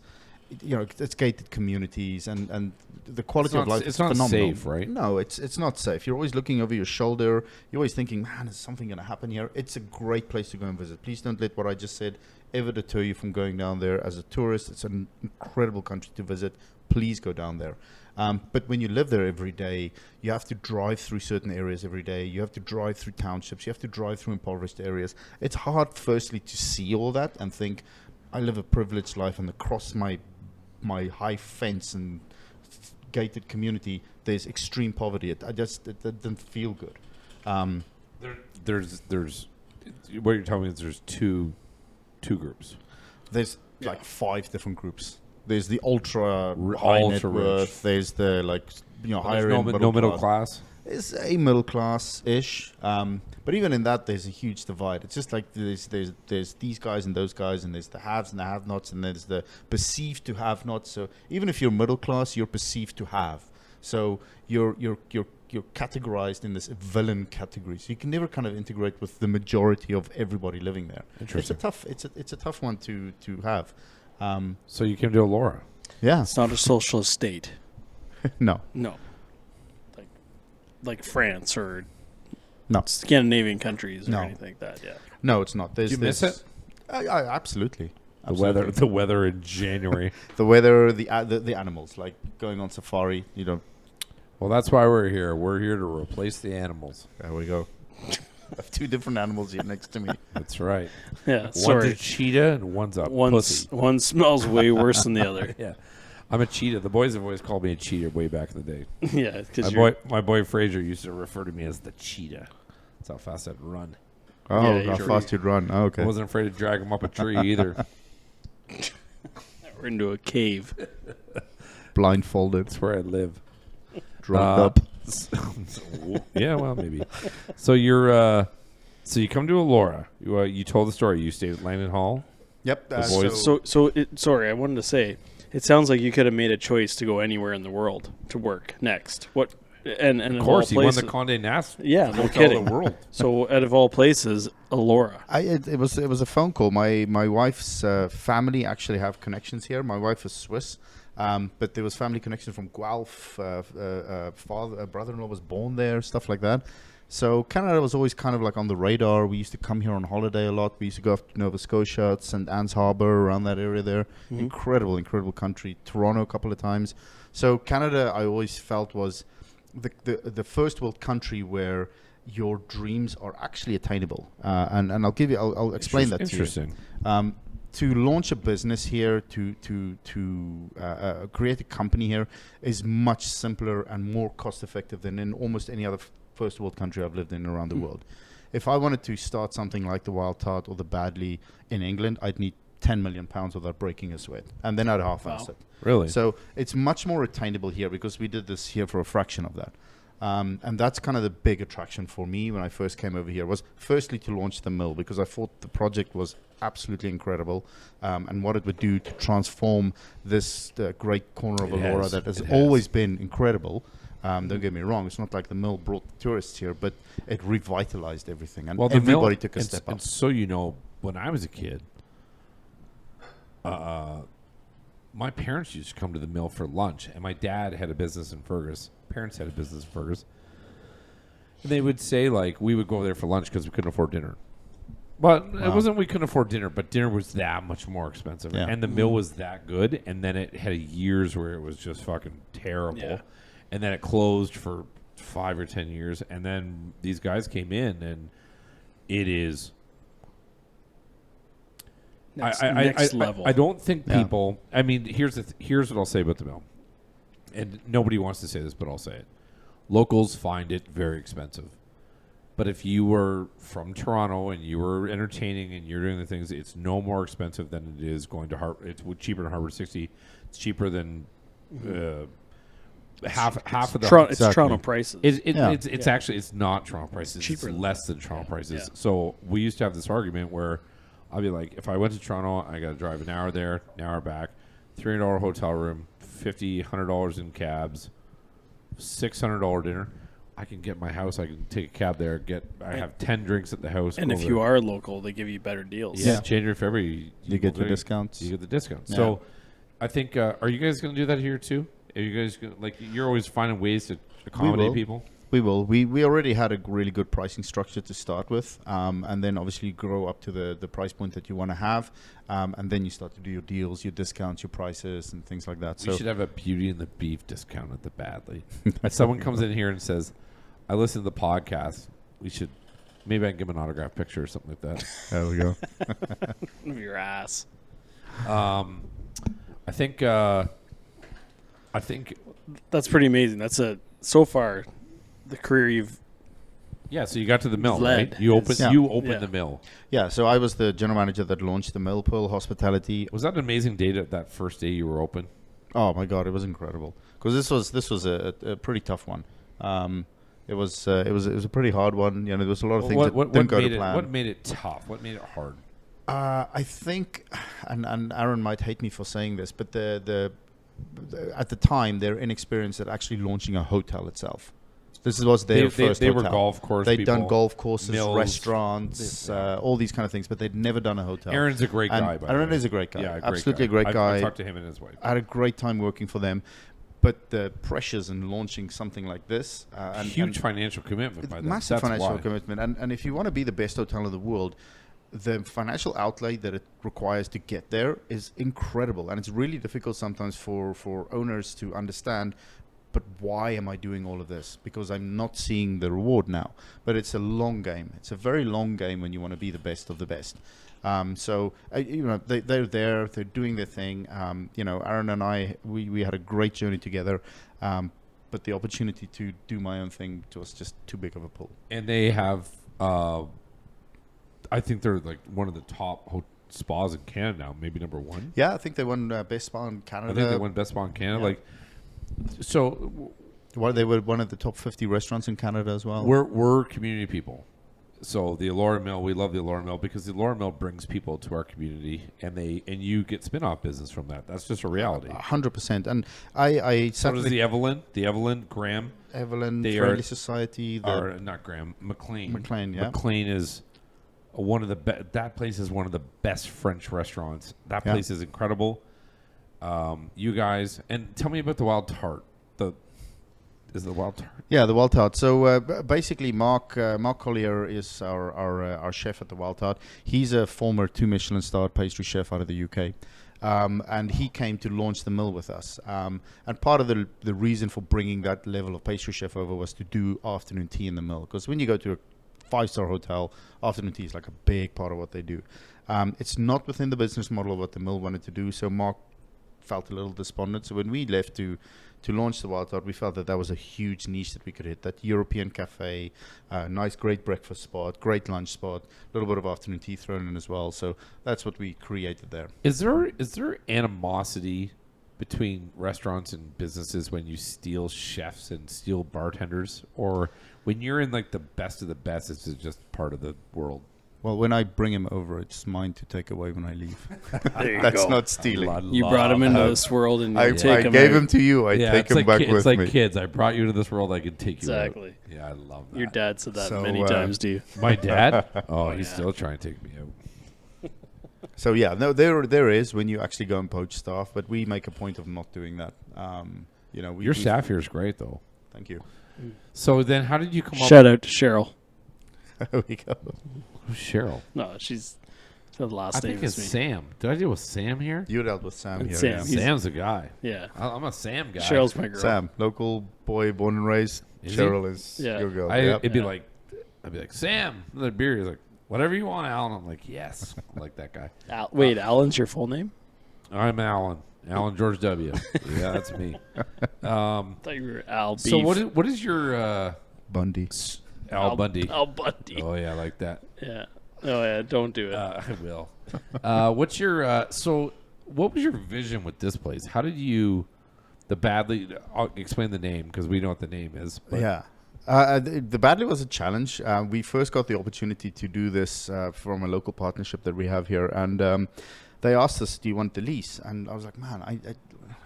it's gated communities and the quality of life it's is not phenomenal. safe, right? No, it's not safe. You're always looking over your shoulder. You're always thinking, man, is something going to happen here? It's a great place to go and visit. Please don't let what I just said ever deter you from going down there as a tourist. It's an incredible country to visit. Please go down there. But when you live there every day, you have to drive through certain areas every day. You have to drive through townships. You have to drive through impoverished areas. It's hard, firstly, to see all that and think, I live a privileged life, and across my high fence and gated community, there's extreme poverty. It doesn't feel good. there's what you're telling me is there's two groups. There's like 5 different groups. There's the ultra R- high ultra net rich. worth. There's the But higher there's end no middle class. It's a middle class ish, but even in that, there's a huge divide. It's just like there's these guys and those guys, and there's the haves and the have-nots, and there's the perceived to have-nots. So even if you're middle class, you're perceived to have. So you're categorized in this villain category. So you can never kind of integrate with the majority of everybody living there. Interesting. It's a tough one to have. So you came to Elora. Yeah. It's not a socialist state. No. No. Like France or No. Scandinavian countries or No. anything like that. Yeah. No, it's not. There's, Do you miss there's- it? Absolutely. The weather in January. The weather, the animals, like going on safari. You know, Well, that's why we're here. We're here to replace the animals. there we go. I have two different animals here next to me. That's right. Yeah. One's Sorry. a cheetah and one's a pussy. One smells way worse than the other. Yeah, I'm a cheetah. The boys have always called me a cheetah way back in the day. Yeah, because My boy Fraser used to refer to me as the cheetah. That's how fast I'd run. Oh, Yeah, how you're- fast you'd run. Oh, okay. I wasn't afraid to drag him up a tree either. we're into a cave. Blindfolded, That's where I live. drugged up. Yeah, well, maybe. So so you come to Elora. You told the story. You stayed at Langdon Hall. Yep. The boys- Sorry, I wanted to say, it sounds like you could have made a choice to go anywhere in the world to work next. What? And Of of course, all he won places, the Condé Nast. Yeah, no Hotel of kidding. The world. So, out of all places, Elora. It was a phone call. My wife's family actually have connections here. My wife is Swiss, but there was family connection from Guelph. Brother-in-law was born there, stuff like that. So Canada was always kind of like on the radar. We used to come here on holiday a lot. We used to go up to Nova Scotia, St. Anne's Harbour, around that area there. Incredible country. Toronto a couple of times. So Canada, I always felt was the first world country where your dreams are actually attainable. And I'll explain that to you. Interesting. To launch a business here, to create a company here is much simpler and more cost effective than in almost any other first world country I've lived in around the world. If I wanted to start something like the Wild Tart or the Badley in England, I'd need 10 million pounds without breaking a sweat, and then I'd half-ass it. Really? So it's much more attainable here because we did this here for a fraction of that. And that's kind of the big attraction for me when I first came over here, was firstly to launch the mill, because I thought the project was absolutely incredible, and what it would do to transform this great corner of It Elora has. that has It has. always been incredible. Don't get me wrong, it's not like the mill brought tourists here, but it revitalized everything, and Well, the everybody mill, took a and, step up. and so you know, when I was a kid, my parents used to come to the mill for lunch, and my dad had a business in Fergus. Parents had a business in Fergus. And they would say, like, we would go there for lunch because we couldn't afford dinner. But it wasn't we couldn't afford dinner, but dinner was that much more expensive. Yeah. And the mill was that good, and then it had years where it was just fucking terrible. Yeah. And then it closed for 5 or 10 years, and then these guys came in, and it is... Next level. I don't think Yeah. people... I mean, here's what I'll say about the mill. And nobody wants to say this, but I'll say it. Locals find it very expensive. But if you were from Toronto and you were entertaining and you're doing the things, it's no more expensive than it is going to It's cheaper than Harvard 60. It's cheaper than half of the... It's Exactly. Toronto prices. It's actually, it's not Toronto prices. Cheaper It's than less than Toronto prices. Yeah. So we used to have this argument where I'd be like, if I went to Toronto, I got to drive an hour there, an hour back, $300 hotel room, $100 in cabs, $600 dinner. I can get my house. I can take a cab there. I have 10 drinks at the house. and go if there. you are local, they give you better deals. Yeah, January, February, You get go your there, discounts. You get the discounts. Yeah. So, I think are you guys going to do that here too? Are you guys gonna, like you're always finding ways to accommodate will. people? We will. We already had a really good pricing structure to start with, and then obviously you grow up to the price point that you want to have, and then you start to do your deals, your discounts, your prices, and things like that. We So should have a Beauty and the Beef discount at the Badley. If someone comes in here and says, "I listen to the podcast," we should maybe I can give them an autograph picture or something like that. there we go. Of your ass. I think That's pretty amazing. So far, the career you've Yeah, so you got to the mill, Lead right? You is- opened Yeah. the mill. Yeah, so I was the general manager that launched the mill, Pearl Hospitality. Was that an amazing day that first day you were open? Oh my God, it was incredible because this was a pretty tough one. It was a pretty hard one. You know, there was a lot of things that didn't go to plan. What made it tough? What made it hard? I think, and Aaron might hate me for saying this, but the at the time their inexperience at actually launching a hotel itself. This was their first They hotel. were golf course They'd people, done golf courses, mills. restaurants, all these kind of things, but they'd never done a hotel. Aaron's a great And guy, by the Aaron way. is a great guy. Yeah, Absolutely a great guy. I talked to him and his wife. I had a great time working for them, but the pressures in launching something like this, and Huge financial commitment by them. massive That's financial why. commitment, and if you want to be the best hotel in the world, the financial outlay that it requires to get there is incredible, and it's really difficult sometimes for owners to understand. But why am I doing all of this? Because I'm not seeing the reward now. But it's a long game. It's a very long game when you want to be the best of the best. They're there. They're doing their thing. Aaron and I, we had a great journey together. But the opportunity to do my own thing was just too big of a pull. And they have, I think they're like one of the top spas in Canada now, maybe number one. Yeah, I think they won Best Spa in Canada. I think they won Best Spa in Canada. Yeah. So Well, they were one of the top 50 restaurants in Canada as well. we're community people. So the Allura Mill, we love the Allura Mill because the Allura Mill brings people to our community, and you get spin-off business from that. That's just a reality. 100%. And I So sat does with the Evelyn, Graham, Evelyn, they Friendly are- Society, or not Graham, McLean. McLean, yeah. McLean is one of the that place is one of the best French restaurants. That Yeah. place is incredible. You guys, and tell me about the Wild Tart. Is the Wild Tart? Yeah, the Wild Tart. So basically, Mark Collier is our chef at the Wild Tart. He's a former 2 Michelin starred pastry chef out of the UK. And he came to launch the mill with us. And part of the reason for bringing that level of pastry chef over was to do afternoon tea in the mill. Because when you go to a 5-star hotel, afternoon tea is like a big part of what they do. It's not within the business model of what the mill wanted to do. So Mark felt a little despondent. So when we left to launch the Wild Tart, we felt that was a huge niche that we could hit. That European cafe, nice, great breakfast spot, great lunch spot, a little bit of afternoon tea thrown in as well. So that's what we created there. Is there animosity between restaurants and businesses when you steal chefs and steal bartenders, or when you're in like the best of the best, it's just part of the world? Well, when I bring him over, it's mine to take away when I leave. There you That's go. not stealing. You brought him into this world, and you I take him gave out. him to you. I take it's him like back it's with like me. kids. I brought you into this world. I can take you out. Exactly. Yeah, I love that. Your dad said that So, many times to you. My dad? Oh, he's yeah. still trying to take me out. So yeah, no, there is when you actually go and poach staff, but we make a point of not doing that. Your staff here is great, though. Thank you. So then, how did you come up? Shout out to Cheryl. There we go. Who's Cheryl? No, she's the last I name think is it's me. Sam. Did I deal with Sam here? You dealt with Sam It's here. Sam. Yeah. He's- Sam's a guy. Yeah. I'm a Sam guy. Cheryl's my girl. Sam, local boy, born and raised. Is he? Cheryl is Yeah. your girl. I'd be Yeah. like, Sam, another beer. He's like, whatever you want, Alan. I'm like, yes, I like that guy. Wait, Alan's your full name? I'm Alan. Alan George W. Yeah, that's me. I thought you were Al Beef. So what is your Bundy. Al Bundy? Al Bundy. Oh yeah, I like that. Yeah. Oh yeah. Don't do it. I will. What's your so? What was your vision with this place? How did you the Badly? I'll explain the name because we know what the name is. But Yeah. The Badly was a challenge. We first got the opportunity to do this from a local partnership that we have here, and they asked us, "Do you want the lease?" And I was like, "Man,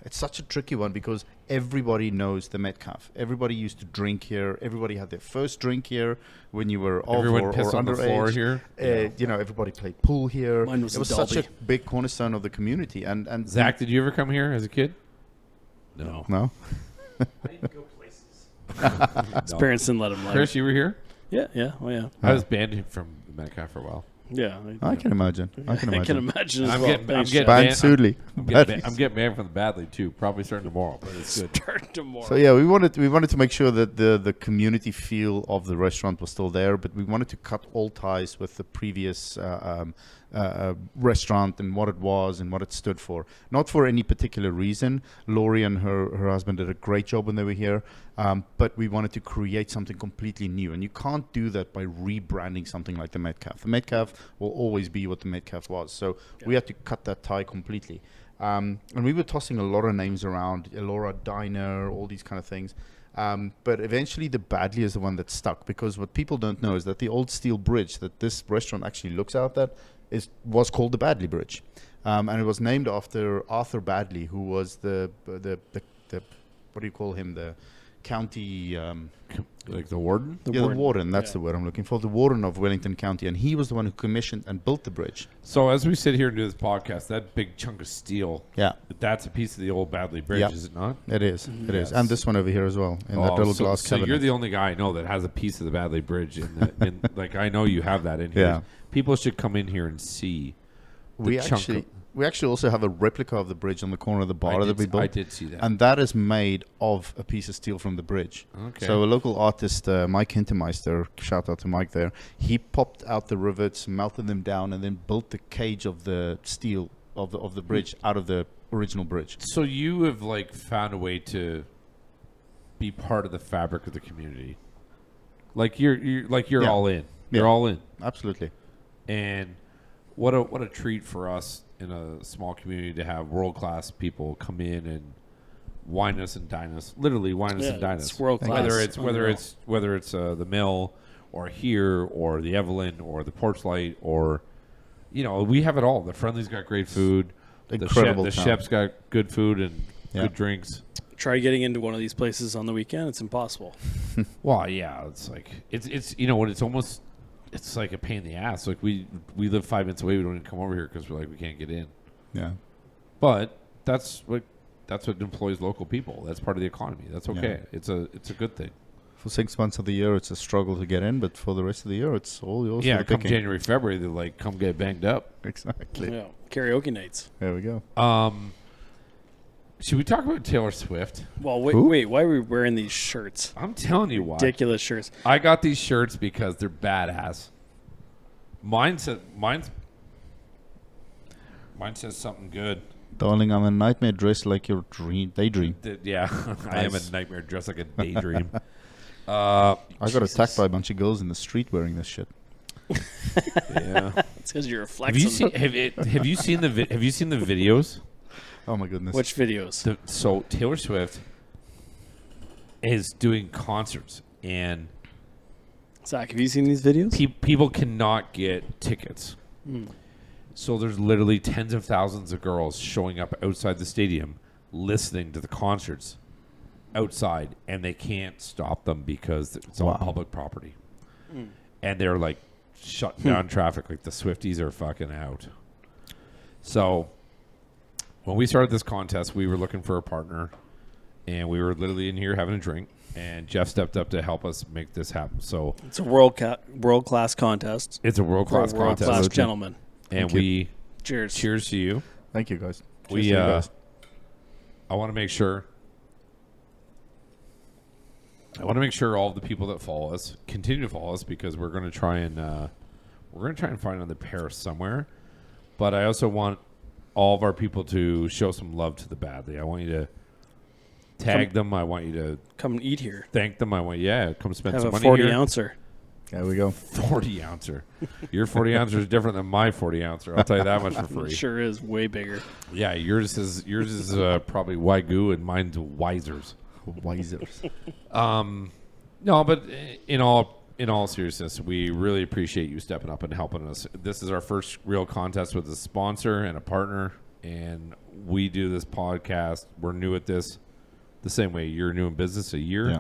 it's such a tricky one because everybody knows the Metcalf. Everybody used to drink here. Everybody had their first drink here when you were of Everyone or pissed on the underage. floor here. Everybody played pool here. Mine was it was the such a Dolby. big cornerstone of the community. And Zach, did you ever come here as a kid? No. no, I didn't go places. His parents didn't let him learn. Chris, you were here. Yeah. Yeah. Oh yeah. I was banned from Metcalf for a while. Yeah. I can imagine. I can I can imagine. imagine as I'm well. getting- Thanks, I'm getting Jeff. Ban Man, Sudley. I'm getting banned from the Badly too. Probably starting tomorrow, but it's good. Start tomorrow. So yeah, we wanted to make sure that the community feel of the restaurant was still there, but we wanted to cut all ties with the previous restaurant and what it was and what it stood for. Not for any particular reason. Lori and her husband did a great job when they were here, but we wanted to create something completely new. And you can't do that by rebranding something like the Metcalf. The Metcalf will always be what the Metcalf was. So we had to cut that tie completely. And we were tossing a lot of names around, Elora Diner, all these kind of things. But eventually the Badley is the one that stuck, because what people don't know is that the old steel bridge that this restaurant actually looks out at was called the Badley Bridge. And it was named after Arthur Badley, who was the what do you call him? The county... Like the warden? the warden. That's the word I'm looking for. The warden of Wellington County. And he was the one who commissioned and built the bridge. So as we sit here and do this podcast, that big chunk of steel, Yeah, that's a piece of the old Badley Bridge, Yep. is it not? it is. It is. Yes. And this one over here as well, in that little glass so cabinet. you're the only guy I know that has a piece of the Badley Bridge. Like, I know you have that in here. Yeah. People should come in here and see. we chunk actually also have a replica of the bridge on the corner of the bar that we built. I did see that. And that is made of a piece of steel from the bridge. Okay. So a local artist, Mike Hintermeister, shout out to Mike there, he popped out the rivets, melted them down, and then built the cage of the steel of the bridge out of the original bridge. So you have like found a way to be part of the fabric of the community. Like you're Yeah. all in. You're Yeah. all in. Absolutely. And what a treat for us in a small community to have world class people come in and wine us and dine us. Literally wine us and dine us. It's world class. Whether it's the mill or here or the Evelyn or the Porch Light, or we have it all. The Friendly's got great food. Incredible The town. chef's got good food and Yeah. good drinks. Try getting into one of these places on the weekend. It's impossible. Well, yeah, it's like it's what it's almost. It's like a pain in the ass. Like we live 5 minutes away. We don't even come over here because we're like we can't get in. Yeah. But that's what employs local people. That's part of the economy. That's okay. Yeah. It's a good thing. For 6 months of the year, it's a struggle to get in, but for the rest of the year, it's all yours. Yeah, for the come picking. January, February, they're like, come get banged up. Exactly. Yeah. Karaoke nights. There we go. Should we talk about Taylor Swift? Well, Who? wait. Why are we wearing these shirts? I'm telling you why. Ridiculous shirts. I got these shirts because they're badass. Mine says something good. Darling, I'm a nightmare dressed like your daydream. Yeah, I am a Nice. nightmare dressed like a daydream. I got attacked by a bunch of girls in the street wearing this shit. Yeah. It's because you're Have you flexing. seen have you seen the videos? Oh my goodness. Which videos? So Taylor Swift is doing concerts, and Zach, have you seen these videos? people cannot get tickets. So there's literally tens of thousands of girls showing up outside the stadium listening to the concerts outside, and they can't stop them because it's Wow. on public property. And they're like shutting down traffic. Like the Swifties are fucking out. So when we started this contest, we were looking for a partner, and we were literally in here having a drink, and Geoff stepped up to help us make this happen. So It's a world class contest. it's a world class World contest, class gentlemen. and Thank you. we Cheers. cheers to you. Thank you, guys. We Cheers to you guys. I want to make sure all of the people that follow us continue to follow us, because we're going to try and find another pair somewhere. But I also want all of our people to show some love to the Badley. I want you to tag them. I want you to Come and eat here. thank them. Come spend Have some a money 40 here. ouncer. There we go. 40 ouncer. Your 40 ouncer is different than my 40 ouncer. I'll tell you that much for free. Sure is way bigger. Yeah, yours is probably Wagyu, and mine's Wisers. Wisers. No, but in all seriousness, we really appreciate you stepping up and helping us. This is our first real contest with a sponsor and a partner, and we do this podcast. We're new at this, the same way you're new in business, a year, Yeah.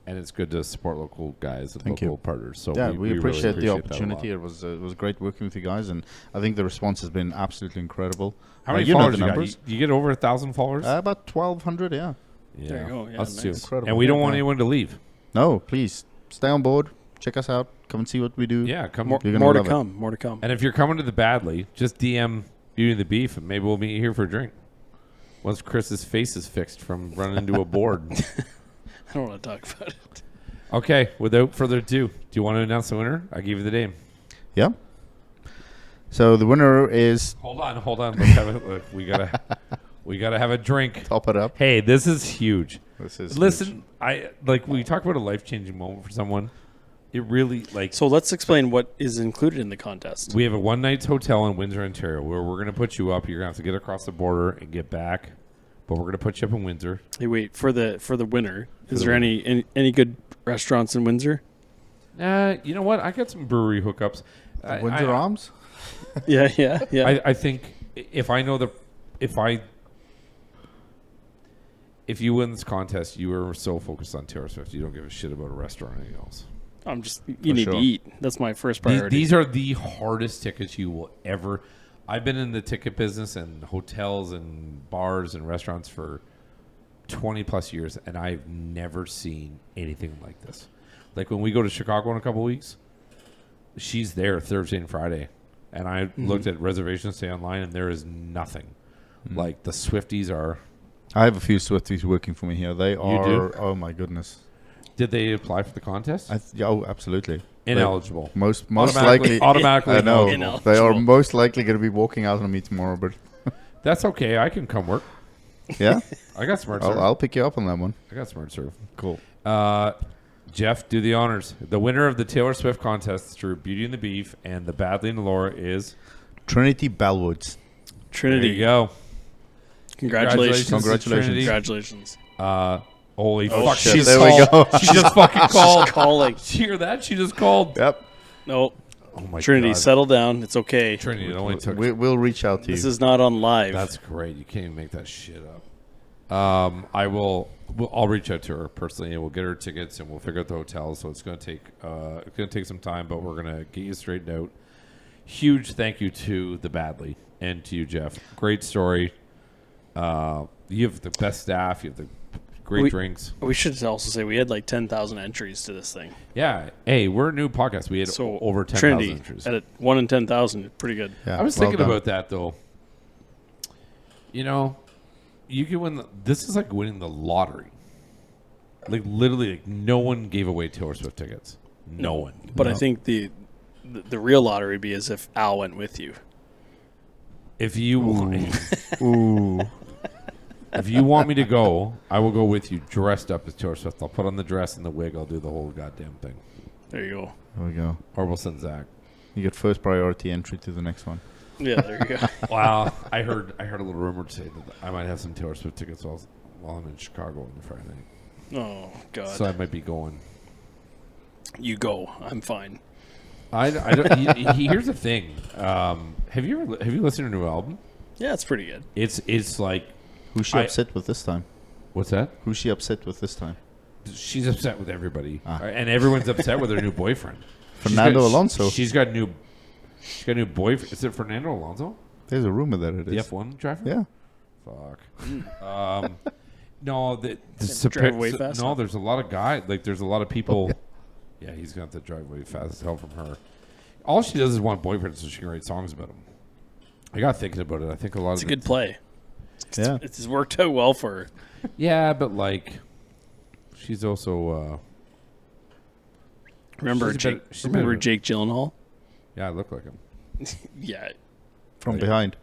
and it's good to support local guys and Thank local you. partners. So Yeah, really we appreciate the that a lot. opportunity. It was great working with you guys, and I think the response has been absolutely incredible. How many you know followers the you got? numbers? You get over 1,000 followers? About 1,200, yeah. yeah, There you go. Yeah, us nice. too. Incredible. And we don't want Yeah. anyone to leave. No, please stay on board. Check us out. Come and see what we do. Yeah, come. More, You're gonna more to love it. come. More to come. And if you're coming to the Badley, just DM Beauty and the Beef, and maybe we'll meet you here for a drink. Once Chris's face is fixed from running into a board. I don't want to talk about it. Okay, without further ado, do you want to announce the winner? I give you the name. Yeah. So the winner is Hold on. Let's have it. Look, we gotta have a drink. top it up. Hey, this is huge. This is Listen, I like we talk about a life-changing moment for someone. It really So let's explain what is included in the contest. We have a one-night hotel in Windsor, Ontario, where we're going to put you up. You're going to have to get across the border and get back, but we're going to put you up in Windsor. Hey, wait for the winner. Is the there any good restaurants in Windsor? You know what? I got some brewery hookups. Windsor Arms. Yeah. I think if you win this contest, you are so focused on Taylor Swift, you don't give a shit about a restaurant or anything else. I'm just you need sure. to eat. That's my first These, priority. these are the hardest tickets you will ever. I've been in the ticket business and hotels and bars and restaurants for 20 plus years, and I've never seen anything like this. Like when we go to Chicago in a couple weeks, she's there Thursday and Friday, and I looked at reservations, stay online, and there is nothing. Like the Swifties are. I have a few Swifties working for me here. They are. do? Oh my goodness. Did they apply for the contest? Oh, absolutely. Ineligible. Most likely. likely. Automatically I know. ineligible. They are most likely going to be walking out on me tomorrow, but That's okay. I can come work. yeah, I got smart serve. I'll pick you up on that one. I got smart serve. Cool. Jeff, do the honors. The winner of the Taylor Swift contest through Beauty and the Beef and the Badly and the Laura is Trinity Bellwoods. Trinity. There you go. Congratulations. Congratulations. Trinity. Congratulations. Holy Oh, fuck! shit, She's there we called. go. She just fucking called. Calling. Did you hear that? She just called. Yep. Nope. Oh my Trinity, god. settle down. It's okay. Trinity, it only took. We'll reach out to you. This is not on live. That's great. You can't even make that shit up. I'll reach out to her personally, and we'll get her tickets, and we'll figure out the hotel. So it's gonna take some time, but we're gonna get you straightened out. Huge thank you to the Badly and to you, Jeff. Great story. You have the best staff. You have the great drinks. We should also say we had like 10,000 entries to this thing. Yeah. Hey, we're a new podcast. We had So over 10,000 Trinity entries. at 1 in 10,000. Pretty good. Yeah, I was well thinking done. about that though. You know, you can win. This is like winning the lottery. Like literally, like, no one gave away Taylor Swift tickets. No one. But I think the real lottery would be as if Al went with you. If you Ooh. if you want me to go, I will go with you dressed up as Taylor Swift. I'll put on the dress and the wig. I'll do the whole goddamn thing. There you go. There we go. Or we'll send Zach. You get first priority entry to the next one. Yeah, there you go. Wow, I heard a little rumor say that I might have some Taylor Swift tickets while I'm in Chicago on the Friday night. Oh, God. So I might be going. You go. I'm fine. I don't. Here's the thing. Have you listened to her new album? Yeah, it's pretty good. It's like. Who's she upset with this time? What's that? Who's she upset with this time? She's upset with everybody, Ah. and everyone's upset with her new boyfriend. Fernando Alonso. She's got new boyfriend. Is it Fernando Alonso, There's a rumor that it the is. F1 driver? Yeah. Fuck. No, drive way fast no. enough? There's a lot of guys. Like there's a lot of people. Oh, Yeah, he's got to drive way fast as hell from her. All she does is want boyfriends so she can write songs about him. I got thinking about it. I think a lot It's of a good play. Yeah. It's worked out well for her. Yeah, but like, she's also. Remember She's a Jake? better- she's a Remember better- Jake Gyllenhaal? Yeah, I look like him. Yeah, From behind.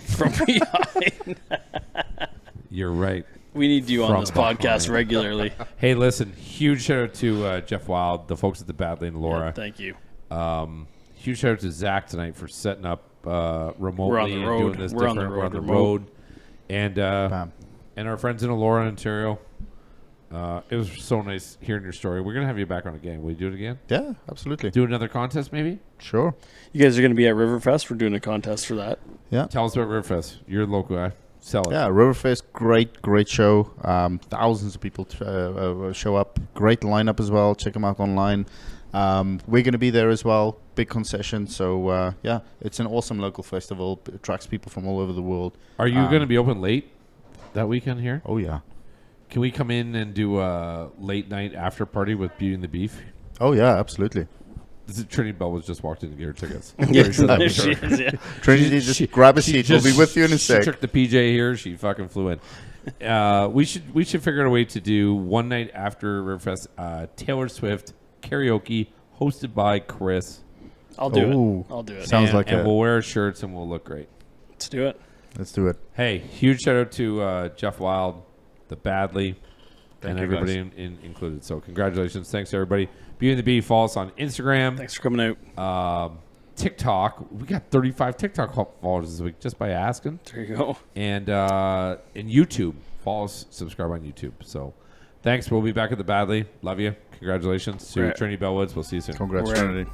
from behind. You're right. We need you on From this podcast behind. regularly. Hey, listen, huge shout out to Jeff Wild, the folks at the Badly and Laura. Yeah, thank you. Huge shout out to Zach tonight for setting up remotely and road. doing this We're on the different. We're on road the remote. road. And Bam. and our friends in Elora, Ontario. It was so nice hearing your story. We're going to have you back on again. Will you do it again? Yeah, absolutely. Do another contest, maybe? Sure. You guys are going to be at Riverfest. We're doing a contest for that. Yeah. Tell us about Riverfest. You're the local guy. Sell it. Yeah, Riverfest, great show. Thousands of people show up. Great lineup as well. Check them out online. We're going to be there as well. Big concession. So, yeah, it's an awesome local festival. It attracts people from all over the world. Are you going to be open late that weekend here? Oh, yeah. Can we come in and do a late night after party with Beauty and the Beef? Oh, yeah, absolutely. This is Trinity Bell was just walked in to get her tickets. Yeah, She said that was she her. is, yeah. Trinity, just grab a seat. We'll be with you in a She sec. took the PJ here. She fucking flew in. We should figure out a way to do one night after Riverfest Taylor Swift karaoke hosted by Chris. I'll do Ooh. it. I'll do it. Sounds and, like and we'll wear shirts and we'll look great. Let's do it. Let's do it. Hey, huge shout out to Geoff Wild, the Badly, and you, everybody included. So congratulations. Thanks, everybody. Beauty and the Bee, follow us on Instagram. Thanks for coming out. TikTok. We got 35 TikTok followers this week just by asking. There you go. And in YouTube. Follow us, subscribe on YouTube. So thanks. We'll be back at the Badly. Love you. Congratulations to Right. Trinity Bellwoods. We'll see you soon. Congrats, Right. Trinity.